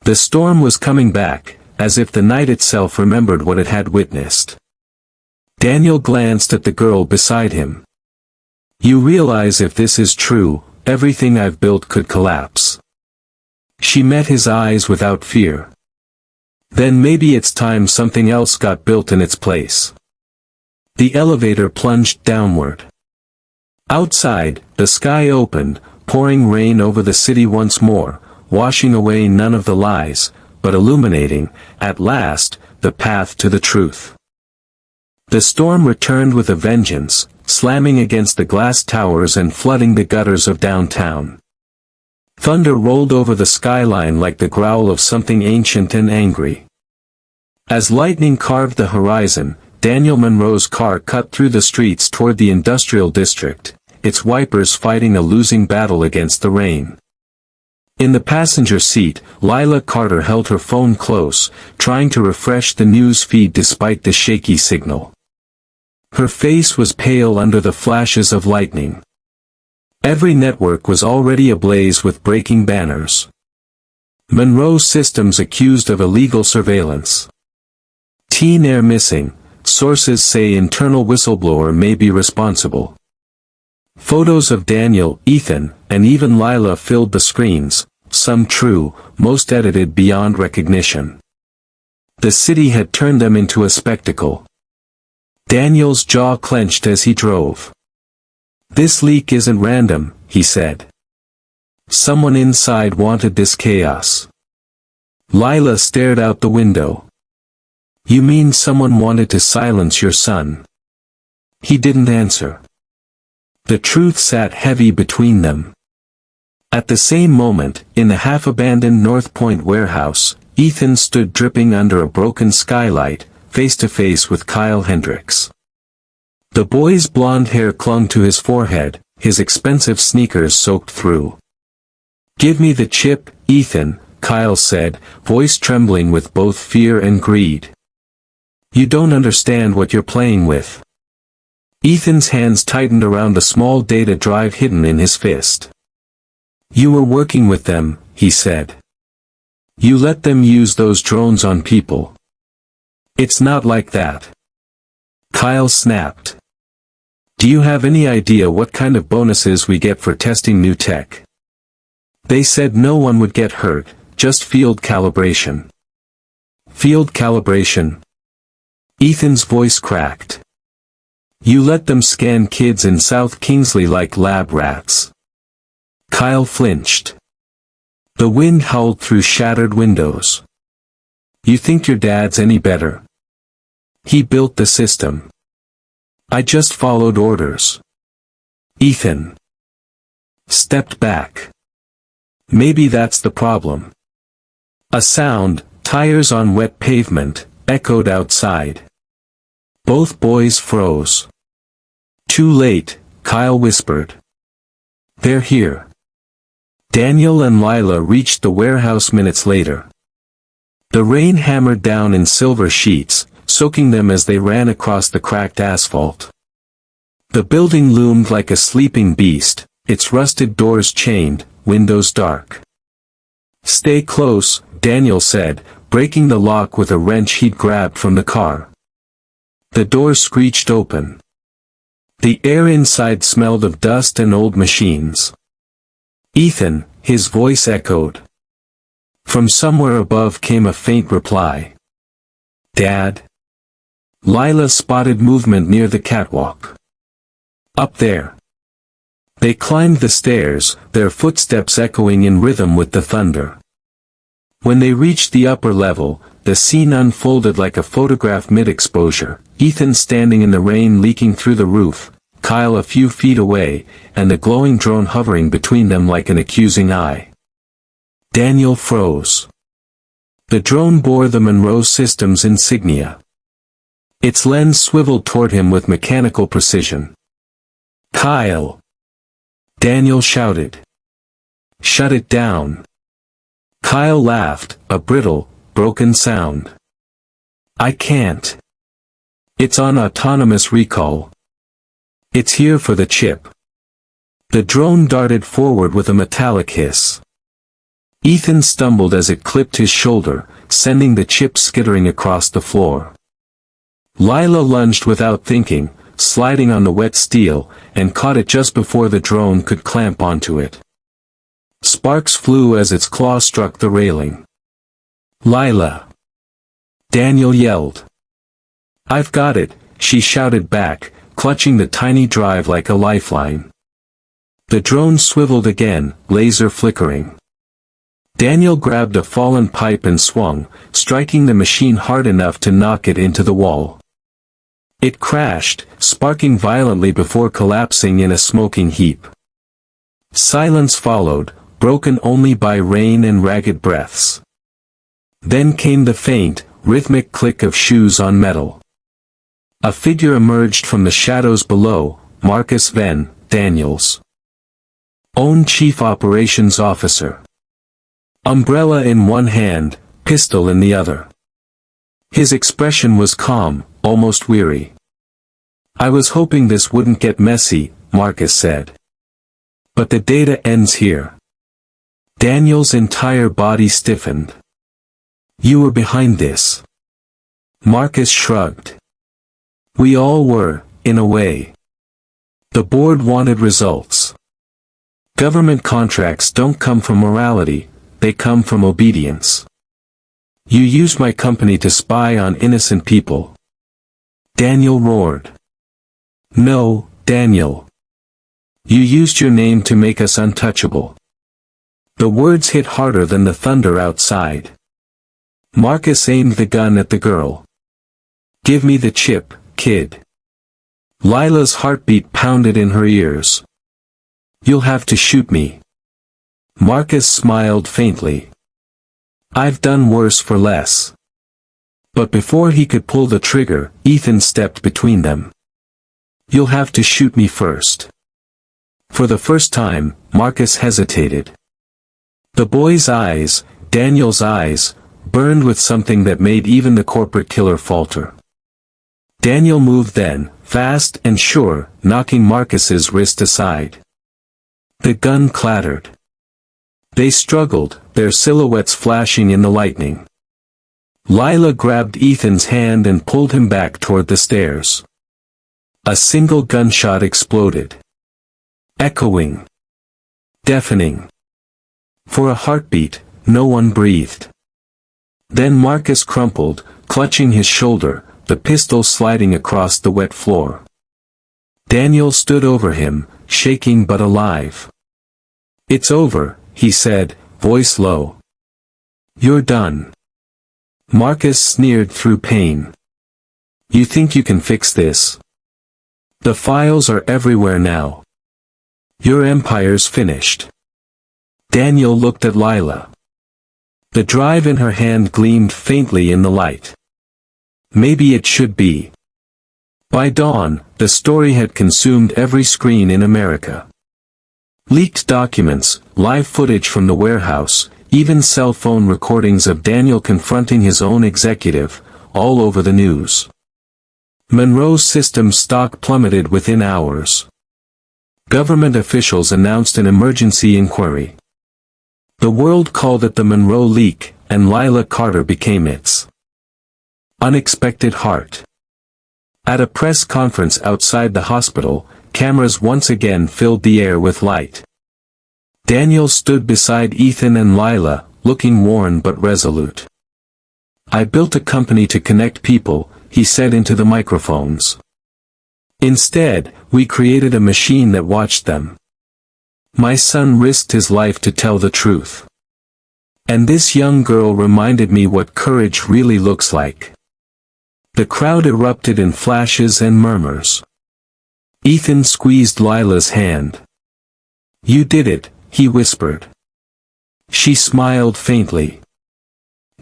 The storm was coming back, as if the night itself remembered what it had witnessed. Daniel glanced at the girl beside him. You realize if this is true, everything I've built could collapse. She met his eyes without fear. Then maybe it's time something else got built in its place. The elevator plunged downward. Outside, the sky opened, pouring rain over the city once more, washing away none of the lies, but illuminating, at last, the path to the truth. The storm returned with a vengeance, slamming against the glass towers and flooding the gutters of downtown. Thunder rolled over the skyline like the growl of something ancient and angry. As lightning carved the horizon, Daniel Monroe's car cut through the streets toward the industrial district, its wipers fighting a losing battle against the rain. In the passenger seat, Lila Carter held her phone close, trying to refresh the news feed despite the shaky signal. Her face was pale under the flashes of lightning. Every network was already ablaze with breaking banners. Monroe Systems accused of illegal surveillance. Teen heir missing, sources say internal whistleblower may be responsible. Photos of Daniel, Ethan, and even Lila filled the screens, some true, most edited beyond recognition. The city had turned them into a spectacle. Daniel's jaw clenched as he drove. This leak isn't random, he said. Someone inside wanted this chaos. Lila stared out the window. You mean someone wanted to silence your son? He didn't answer. The truth sat heavy between them. At the same moment, in the half-abandoned North Point warehouse, Ethan stood dripping under a broken skylight, face to face with Kyle Hendricks. The boy's blonde hair clung to his forehead, his expensive sneakers soaked through. Give me the chip, Ethan, Kyle said, voice trembling with both fear and greed. You don't understand what you're playing with. Ethan's hands tightened around the small data drive hidden in his fist. You were working with them, he said. You let them use those drones on people. It's not like that. Kyle snapped. Do you have any idea what kind of bonuses we get for testing new tech? They said no one would get hurt, just field calibration. Field calibration? Ethan's voice cracked. You let them scan kids in South Kingsley like lab rats. Kyle flinched. The wind howled through shattered windows. You think your dad's any better? He built the system. I just followed orders. Ethan stepped back. Maybe that's the problem. A sound, tires on wet pavement, echoed outside. Both boys froze. Too late, Kyle whispered. They're here. Daniel and Lila reached the warehouse minutes later. The rain hammered down in silver sheets, soaking them as they ran across the cracked asphalt. The building loomed like a sleeping beast, its rusted doors chained, windows dark. Stay close, Daniel said, breaking the lock with a wrench he'd grabbed from the car. The door screeched open. The air inside smelled of dust and old machines. Ethan, his voice echoed. From somewhere above came a faint reply. Dad? Lila spotted movement near the catwalk. Up there. They climbed the stairs, their footsteps echoing in rhythm with the thunder. When they reached the upper level, the scene unfolded like a photograph mid-exposure, Ethan standing in the rain leaking through the roof, Kyle a few feet away, and the glowing drone hovering between them like an accusing eye. Daniel froze. The drone bore the Monroe Systems insignia. Its lens swiveled toward him with mechanical precision. Kyle! Daniel shouted. Shut it down. Kyle laughed, a brittle, broken sound. I can't. It's on autonomous recall. It's here for the chip. The drone darted forward with a metallic hiss. Ethan stumbled as it clipped his shoulder, sending the chip skittering across the floor. Lila lunged without thinking, sliding on the wet steel, and caught it just before the drone could clamp onto it. Sparks flew as its claw struck the railing. Lila! Daniel yelled. I've got it, she shouted back, clutching the tiny drive like a lifeline. The drone swiveled again, laser flickering. Daniel grabbed a fallen pipe and swung, striking the machine hard enough to knock it into the wall. It crashed, sparking violently before collapsing in a smoking heap. Silence followed, broken only by rain and ragged breaths. Then came the faint, rhythmic click of shoes on metal. A figure emerged from the shadows below, Marcus Venn, Daniel's own chief operations officer. Umbrella in one hand, pistol in the other. His expression was calm, almost weary. I was hoping this wouldn't get messy, Marcus said. But the data ends here. Daniel's entire body stiffened. You were behind this. Marcus shrugged. We all were, in a way. The board wanted results. Government contracts don't come from morality, they come from obedience. You used my company to spy on innocent people. Daniel roared. No, Daniel. You used your name to make us untouchable. The words hit harder than the thunder outside. Marcus aimed the gun at the girl. Give me the chip, kid. Lila's heartbeat pounded in her ears. You'll have to shoot me. Marcus smiled faintly. I've done worse for less. But before he could pull the trigger, Ethan stepped between them. You'll have to shoot me first. For the first time, Marcus hesitated. The boy's eyes, Daniel's eyes, burned with something that made even the corporate killer falter. Daniel moved then, fast and sure, knocking Marcus's wrist aside. The gun clattered. They struggled, their silhouettes flashing in the lightning. Lila grabbed Ethan's hand and pulled him back toward the stairs. A single gunshot exploded. Echoing. Deafening. For a heartbeat, no one breathed. Then Marcus crumpled, clutching his shoulder, the pistol sliding across the wet floor. Daniel stood over him, shaking but alive. It's over, he said, voice low. You're done. Marcus sneered through pain. You think you can fix this? The files are everywhere now. Your empire's finished. Daniel looked at Lila. The drive in her hand gleamed faintly in the light. Maybe it should be. By dawn, the story had consumed every screen in America. Leaked documents, live footage from the warehouse, even cell phone recordings of Daniel confronting his own executive, all over the news. Monroe's Systems stock plummeted within hours. Government officials announced an emergency inquiry. The world called it the Monroe leak, and Lila Carter became its unexpected heart. At a press conference outside the hospital, cameras once again filled the air with light. Daniel stood beside Ethan and Lila, looking worn but resolute. I built a company to connect people, he said into the microphones. Instead, we created a machine that watched them. My son risked his life to tell the truth. And this young girl reminded me what courage really looks like. The crowd erupted in flashes and murmurs. Ethan squeezed Lila's hand. You did it, he whispered. She smiled faintly.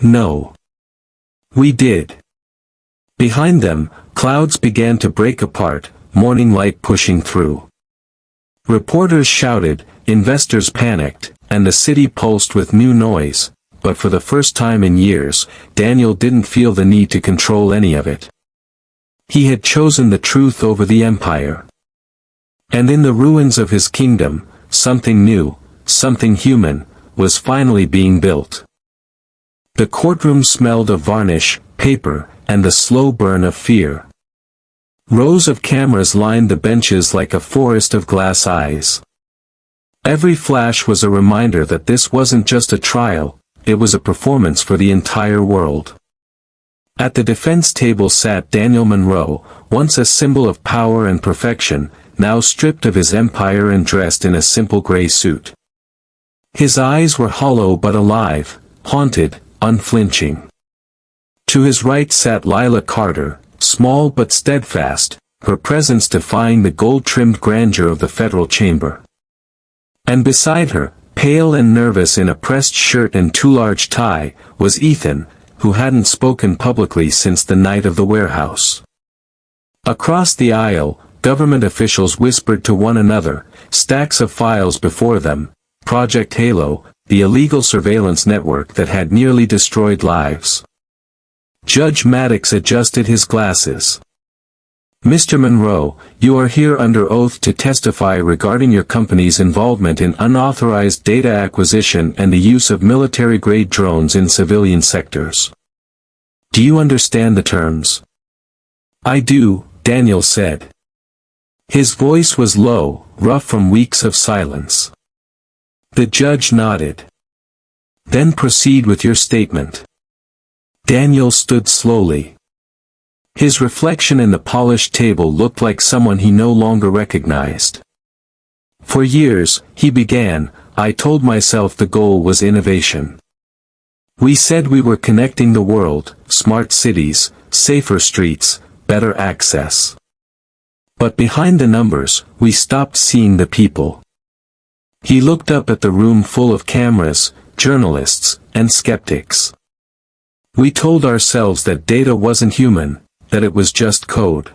No. We did. Behind them, clouds began to break apart, morning light pushing through. Reporters shouted, investors panicked, and the city pulsed with new noise, but for the first time in years, Daniel didn't feel the need to control any of it. He had chosen the truth over the empire. And in the ruins of his kingdom, something new, something human, was finally being built. The courtroom smelled of varnish, paper, and the slow burn of fear. Rows of cameras lined the benches like a forest of glass eyes. Every flash was a reminder that this wasn't just a trial, it was a performance for the entire world. At the defense table sat Daniel Monroe, once a symbol of power and perfection, now stripped of his empire and dressed in a simple gray suit. His eyes were hollow but alive, haunted, unflinching. To his right sat Lila Carter, small but steadfast, her presence defying the gold-trimmed grandeur of the federal chamber. And beside her, pale and nervous in a pressed shirt and too large tie, was Ethan, who hadn't spoken publicly since the night of the warehouse. Across the aisle, government officials whispered to one another, stacks of files before them, Project Halo, the illegal surveillance network that had nearly destroyed lives. Judge Maddox adjusted his glasses. Mr. Monroe, you are here under oath to testify regarding your company's involvement in unauthorized data acquisition and the use of military-grade drones in civilian sectors. Do you understand the terms? I do, Daniel said. His voice was low, rough from weeks of silence. The judge nodded. Then proceed with your statement. Daniel stood slowly. His reflection in the polished table looked like someone he no longer recognized. For years, he began, I told myself the goal was innovation. We said we were connecting the world, smart cities, safer streets, better access. But behind the numbers, we stopped seeing the people. He looked up at the room full of cameras, journalists, and skeptics. We told ourselves that data wasn't human, that it was just code.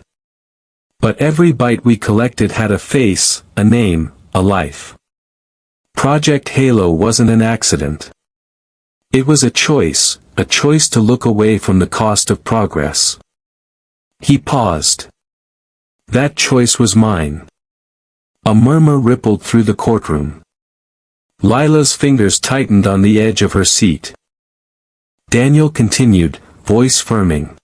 But every byte we collected had a face, a name, a life. Project Halo wasn't an accident. It was a choice to look away from the cost of progress. He paused. That choice was mine. A murmur rippled through the courtroom. Lila's fingers tightened on the edge of her seat. Daniel continued, voice firming.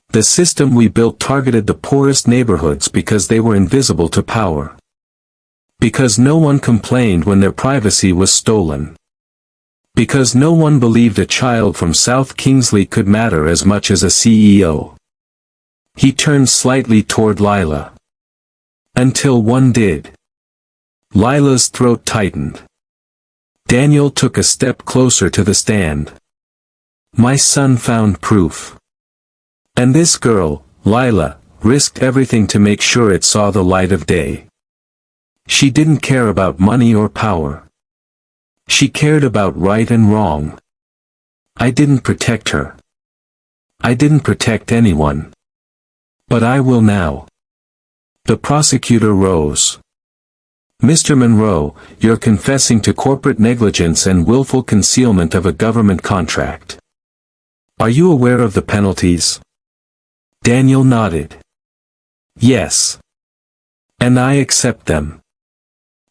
The system we built targeted the poorest neighborhoods because they were invisible to power. Because no one complained when their privacy was stolen. Because no one believed a child from South Kingsley could matter as much as a CEO. He turned slightly toward Lila. Until one did. Lila's throat tightened. Daniel took a step closer to the stand. My son found proof. And this girl, Lila, risked everything to make sure it saw the light of day. She didn't care about money or power. She cared about right and wrong. I didn't protect her. I didn't protect anyone. But I will now. The prosecutor rose. Mr. Monroe, you're confessing to corporate negligence and willful concealment of a government contract. Are you aware of the penalties? Daniel nodded. Yes. And I accept them.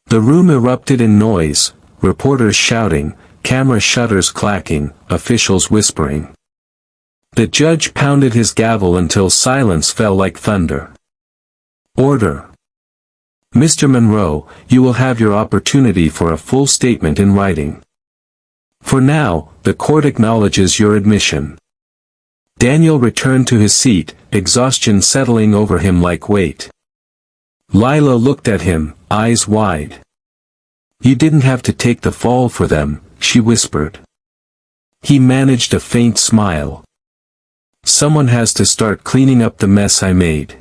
The room erupted in noise, reporters shouting, camera shutters clacking, officials whispering. The judge pounded his gavel until silence fell like thunder. Order. Mr. Monroe, you will have your opportunity for a full statement in writing. For now, the court acknowledges your admission. Daniel returned to his seat, exhaustion settling over him like weight. Lila looked at him, eyes wide. You didn't have to take the fall for them, she whispered. He managed a faint smile. Someone has to start cleaning up the mess I made.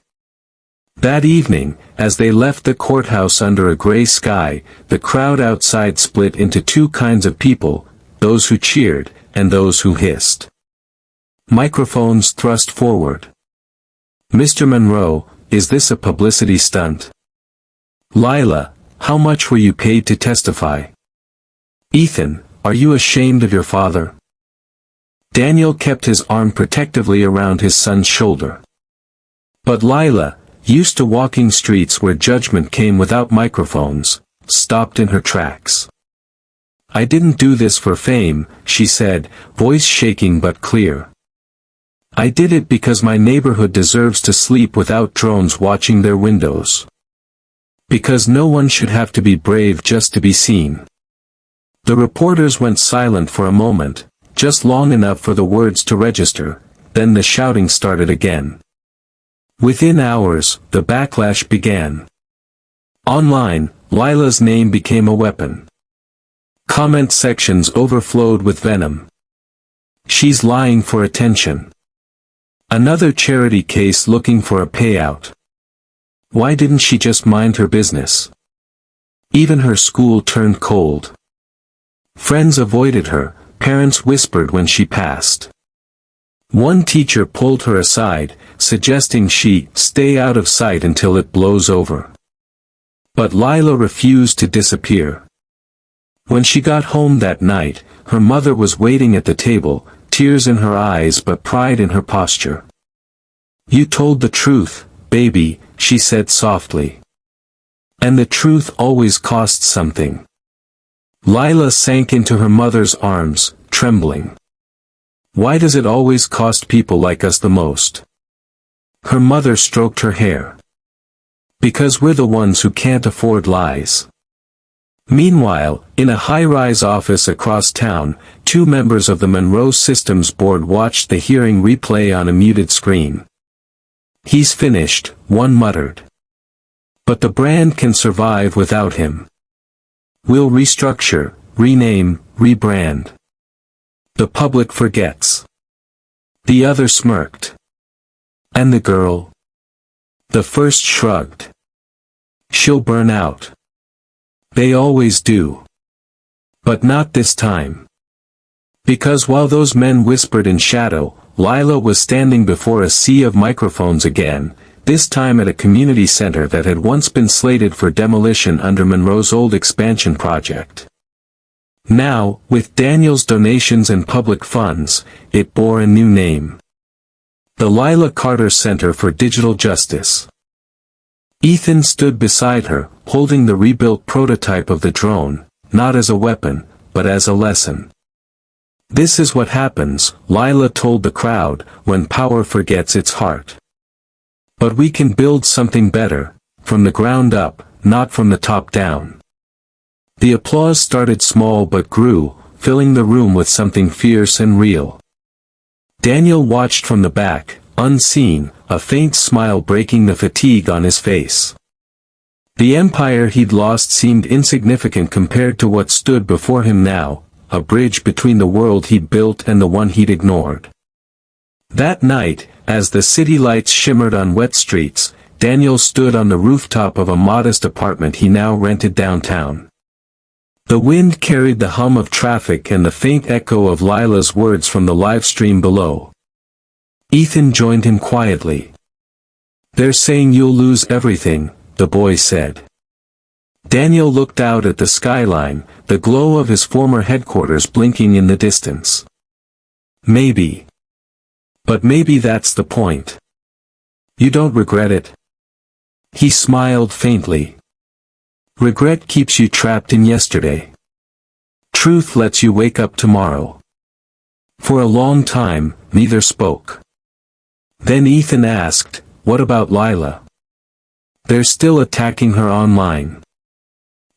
That evening, as they left the courthouse under a gray sky, the crowd outside split into two kinds of people, those who cheered, and those who hissed. Microphones thrust forward. Mr. Monroe, is this a publicity stunt? Lila, How much were you paid to testify? Ethan, are you ashamed of your father? Daniel kept his arm protectively around his son's shoulder. But Lila, used to walking streets where judgment came without microphones, stopped in her tracks. I didn't do this for fame, she said, voice shaking but clear. I did it because my neighborhood deserves to sleep without drones watching their windows. Because no one should have to be brave just to be seen. The reporters went silent for a moment, just long enough for the words to register, then the shouting started again. Within hours, the backlash began. Online, Lila's name became a weapon. Comment sections overflowed with venom. She's lying for attention. Another charity case looking for a payout. Why didn't she just mind her business? Even her school turned cold. Friends avoided her, parents whispered when she passed. One teacher pulled her aside, suggesting she stay out of sight until it blows over. But Lila refused to disappear. When she got home that night, her mother was waiting at the table, tears in her eyes but pride in her posture. You told the truth, baby, she said softly. And the truth always costs something. Lila sank into her mother's arms, trembling. Why does it always cost people like us the most? Her mother stroked her hair. Because we're the ones who can't afford lies. Meanwhile, in a high-rise office across town, two members of the Monroe Systems Board watched the hearing replay on a muted screen. He's finished, one muttered. But the brand can survive without him. We'll restructure, rename, rebrand. The public forgets. The other smirked. And the girl? The first shrugged. She'll burn out. They always do. But not this time. Because while those men whispered in shadow, Lila was standing before a sea of microphones again, this time at a community center that had once been slated for demolition under Monroe's old expansion project. Now, with Daniel's donations and public funds, it bore a new name. The Lila Carter Center for Digital Justice. Ethan stood beside her, holding the rebuilt prototype of the drone, not as a weapon, but as a lesson. This is what happens, Lila told the crowd, when power forgets its heart. But we can build something better, from the ground up, not from the top down. The applause started small but grew, filling the room with something fierce and real. Daniel watched from the back, unseen, a faint smile breaking the fatigue on his face. The empire he'd lost seemed insignificant compared to what stood before him now, a bridge between the world he'd built and the one he'd ignored. That night, as the city lights shimmered on wet streets, Daniel stood on the rooftop of a modest apartment he now rented downtown. The wind carried the hum of traffic and the faint echo of Lila's words from the live stream below. Ethan joined him quietly. They're saying you'll lose everything, the boy said. Daniel looked out at the skyline, the glow of his former headquarters blinking in the distance. Maybe. But maybe that's the point. You don't regret it? He smiled faintly. Regret keeps you trapped in yesterday. Truth lets you wake up tomorrow. For a long time, neither spoke. Then Ethan asked, what about Lila? They're still attacking her online.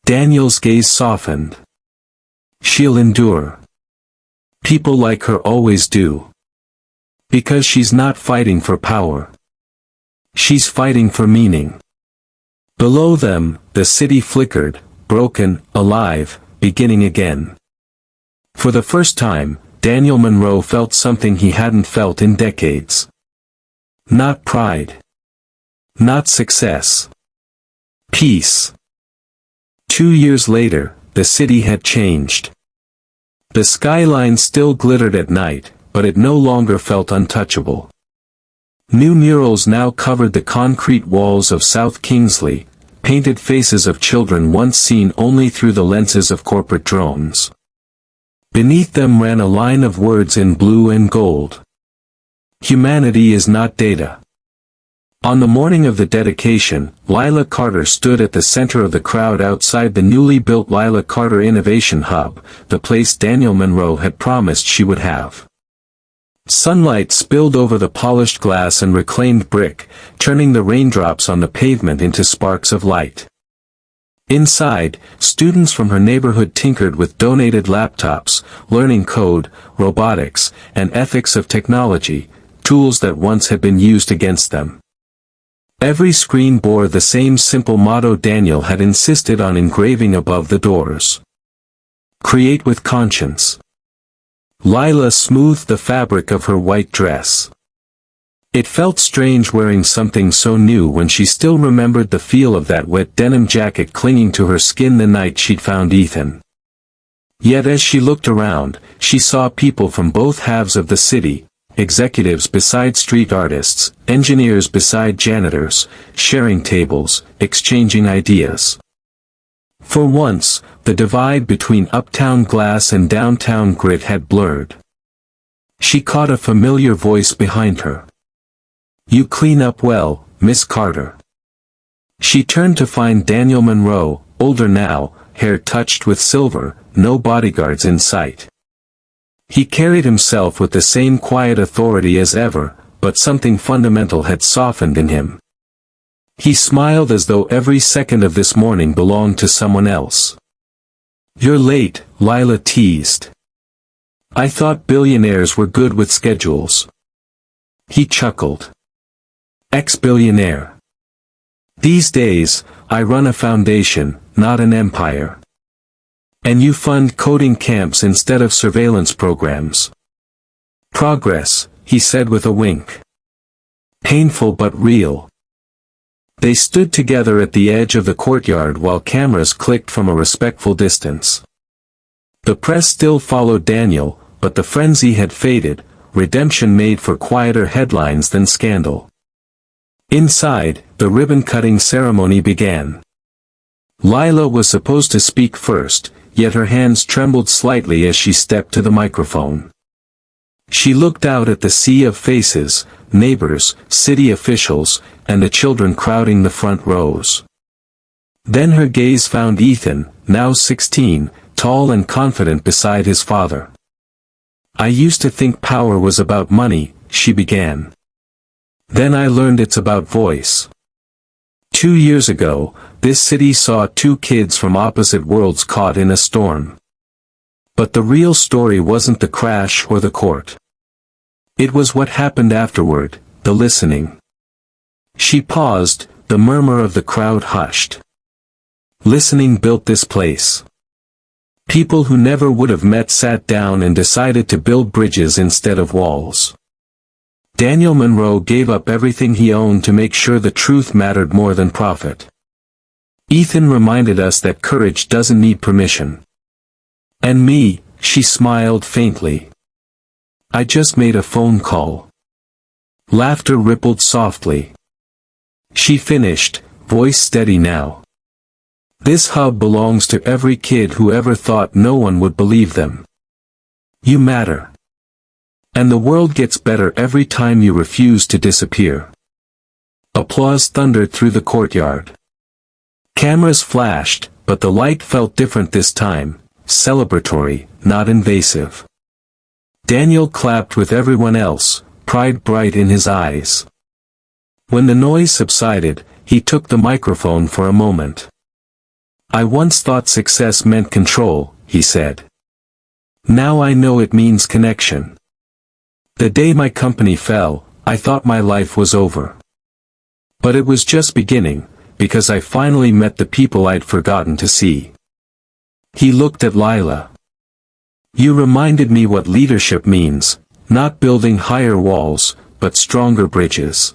Daniel's gaze softened. She'll endure. People like her always do. Because she's not fighting for power. She's fighting for meaning. Below them, the city flickered, broken, alive, beginning again. For the first time, Daniel Monroe felt something he hadn't felt in decades. Not pride. Not success. Peace. 2 years later, the city had changed. The skyline still glittered at night, but it no longer felt untouchable. New murals now covered the concrete walls of South Kingsley, painted faces of children once seen only through the lenses of corporate drones. Beneath them ran a line of words in blue and gold. Humanity is not data. On the morning of the dedication, Lila Carter stood at the center of the crowd outside the newly built Lila Carter Innovation Hub, the place Daniel Monroe had promised she would have. Sunlight spilled over the polished glass and reclaimed brick, turning the raindrops on the pavement into sparks of light. Inside, students from her neighborhood tinkered with donated laptops, learning code, robotics, and ethics of technology, tools that once had been used against them. Every screen bore the same simple motto Daniel had insisted on engraving above the doors. Create with conscience. Lila smoothed the fabric of her white dress. It felt strange wearing something so new when she still remembered the feel of that wet denim jacket clinging to her skin the night she'd found Ethan. Yet as she looked around, she saw people from both halves of the city, executives beside street artists, engineers beside janitors, sharing tables, exchanging ideas. For once, the divide between uptown glass and downtown grit had blurred. She caught a familiar voice behind her. "You clean up well, Miss Carter." She turned to find Daniel Monroe, older now, hair touched with silver, no bodyguards in sight. He carried himself with the same quiet authority as ever, but something fundamental had softened in him. He smiled as though every second of this morning belonged to someone else. "You're late," Lila teased. "I thought billionaires were good with schedules." He chuckled. "Ex-billionaire. These days, I run a foundation, not an empire. And you fund coding camps instead of surveillance programs." "Progress," he said with a wink. "Painful but real." They stood together at the edge of the courtyard while cameras clicked from a respectful distance. The press still followed Daniel, but the frenzy had faded, redemption made for quieter headlines than scandal. Inside, the ribbon-cutting ceremony began. Lila was supposed to speak first, yet her hands trembled slightly as she stepped to the microphone. She looked out at the sea of faces, neighbors, city officials, and the children crowding the front rows. Then her gaze found Ethan, now 16, tall and confident beside his father. "I used to think power was about money," she began. "Then I learned it's about voice. 2 years ago, this city saw 2 kids from opposite worlds caught in a storm. But the real story wasn't the crash or the court. It was what happened afterward, the listening." She paused, the murmur of the crowd hushed. Listening built this place. People who never would have met sat down and decided to build bridges instead of walls. Daniel Monroe gave up everything he owned to make sure the truth mattered more than profit. Ethan reminded us that courage doesn't need permission. "And me," she smiled faintly. "I just made a phone call." Laughter rippled softly. She finished, voice steady now. "This hub belongs to every kid who ever thought no one would believe them. You matter. And the world gets better every time you refuse to disappear." Applause thundered through the courtyard. Cameras flashed, but the light felt different this time, celebratory, not invasive. Daniel clapped with everyone else, pride bright in his eyes. When the noise subsided, he took the microphone for a moment. "I once thought success meant control," he said. "Now I know it means connection. The day my company fell, I thought my life was over. But it was just beginning, because I finally met the people I'd forgotten to see." He looked at Lila. "You reminded me what leadership means, not building higher walls, but stronger bridges."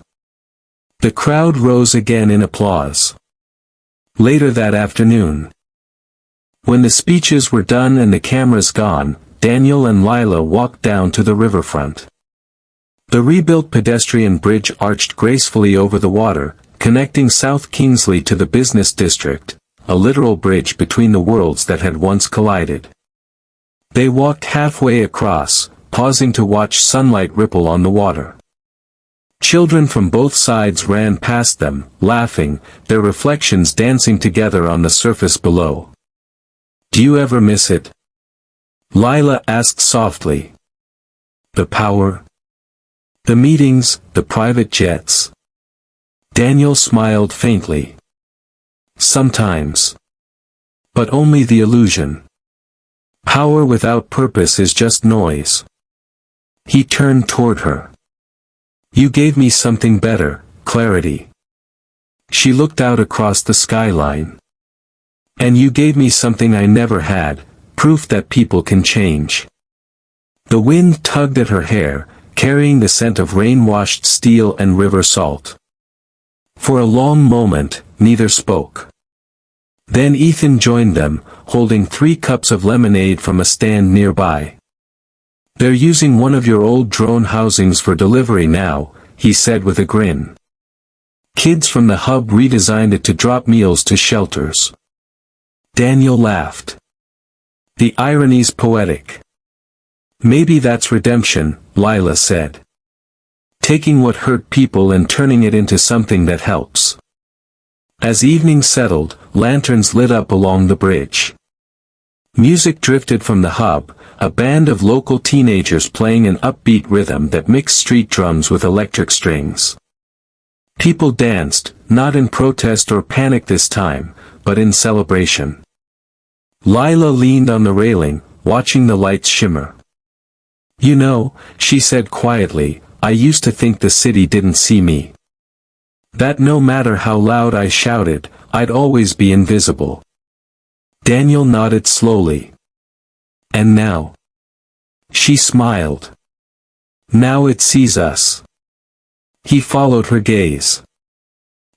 The crowd rose again in applause. Later that afternoon, when the speeches were done and the cameras gone, Daniel and Lila walked down to the riverfront. The rebuilt pedestrian bridge arched gracefully over the water, connecting South Kingsley to the business district, a literal bridge between the worlds that had once collided. They walked halfway across, pausing to watch sunlight ripple on the water. Children from both sides ran past them, laughing, their reflections dancing together on the surface below. "Do you ever miss it?" Lila asked softly. "The power? The meetings, the private jets?" Daniel smiled faintly. "Sometimes. But only the illusion. Power without purpose is just noise." He turned toward her. "You gave me something better, clarity." She looked out across the skyline. "And you gave me something I never had, proof that people can change." The wind tugged at her hair, carrying the scent of rain-washed steel and river salt. For a long moment, neither spoke. Then Ethan joined them, holding 3 cups of lemonade from a stand nearby. "They're using one of your old drone housings for delivery now," he said with a grin. "Kids from the hub redesigned it to drop meals to shelters." Daniel laughed. "The irony's poetic." "Maybe that's redemption," Lila said. "Taking what hurt people and turning it into something that helps." As evening settled, lanterns lit up along the bridge. Music drifted from the hub, a band of local teenagers playing an upbeat rhythm that mixed street drums with electric strings. People danced, not in protest or panic this time, but in celebration. Lila leaned on the railing, watching the lights shimmer. "You know," she said quietly, "I used to think the city didn't see me. That no matter how loud I shouted, I'd always be invisible." Daniel nodded slowly. "And now?" She smiled. "Now it sees us." He followed her gaze.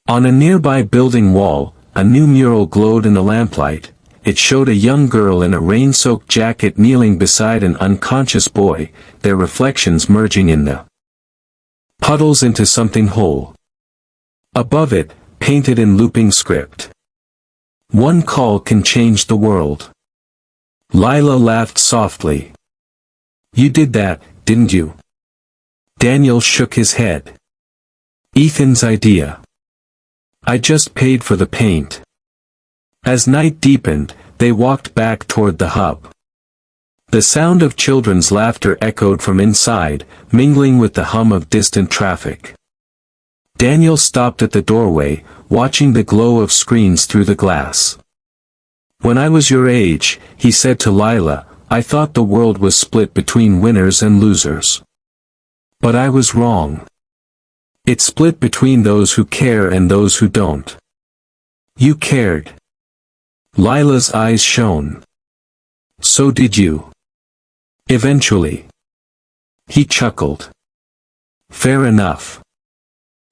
On a nearby building wall, a new mural glowed in the lamplight. It showed a young girl in a rain-soaked jacket kneeling beside an unconscious boy, their reflections merging in the puddles into something whole. Above it, painted in looping script, "One call can change the world." Lila laughed softly. "You did that, didn't you?" Daniel shook his head. "Ethan's idea. I just paid for the paint." As night deepened, they walked back toward the hub. The sound of children's laughter echoed from inside, mingling with the hum of distant traffic. Daniel stopped at the doorway, watching the glow of screens through the glass. "When I was your age," he said to Lila, "I thought the world was split between winners and losers. But I was wrong. It's split between those who care and those who don't. You cared." Lila's eyes shone. "So did you. Eventually." He chuckled. "Fair enough."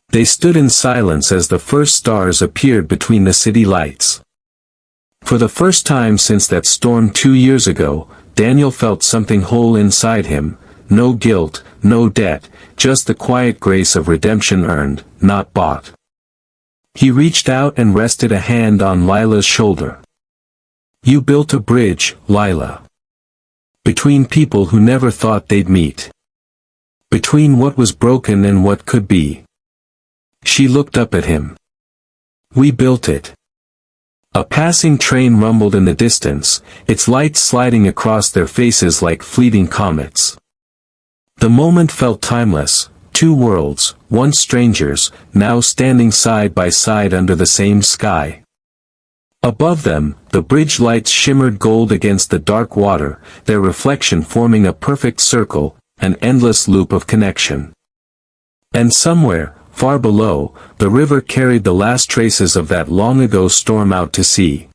They stood in silence as the first stars appeared between the city lights. For the first time since that storm 2 years ago, Daniel felt something whole inside him, no guilt, no debt, just the quiet grace of redemption earned, not bought. He reached out and rested a hand on Lila's shoulder. "You built a bridge, Lila. Between people who never thought they'd meet. Between what was broken and what could be." She looked up at him. "We built it." A passing train rumbled in the distance, its lights sliding across their faces like fleeting comets. The moment felt timeless, 2 worlds, once strangers, now standing side by side under the same sky. Above them, the bridge lights shimmered gold against the dark water, their reflection forming a perfect circle, an endless loop of connection. And somewhere, far below, the river carried the last traces of that long-ago storm out to sea.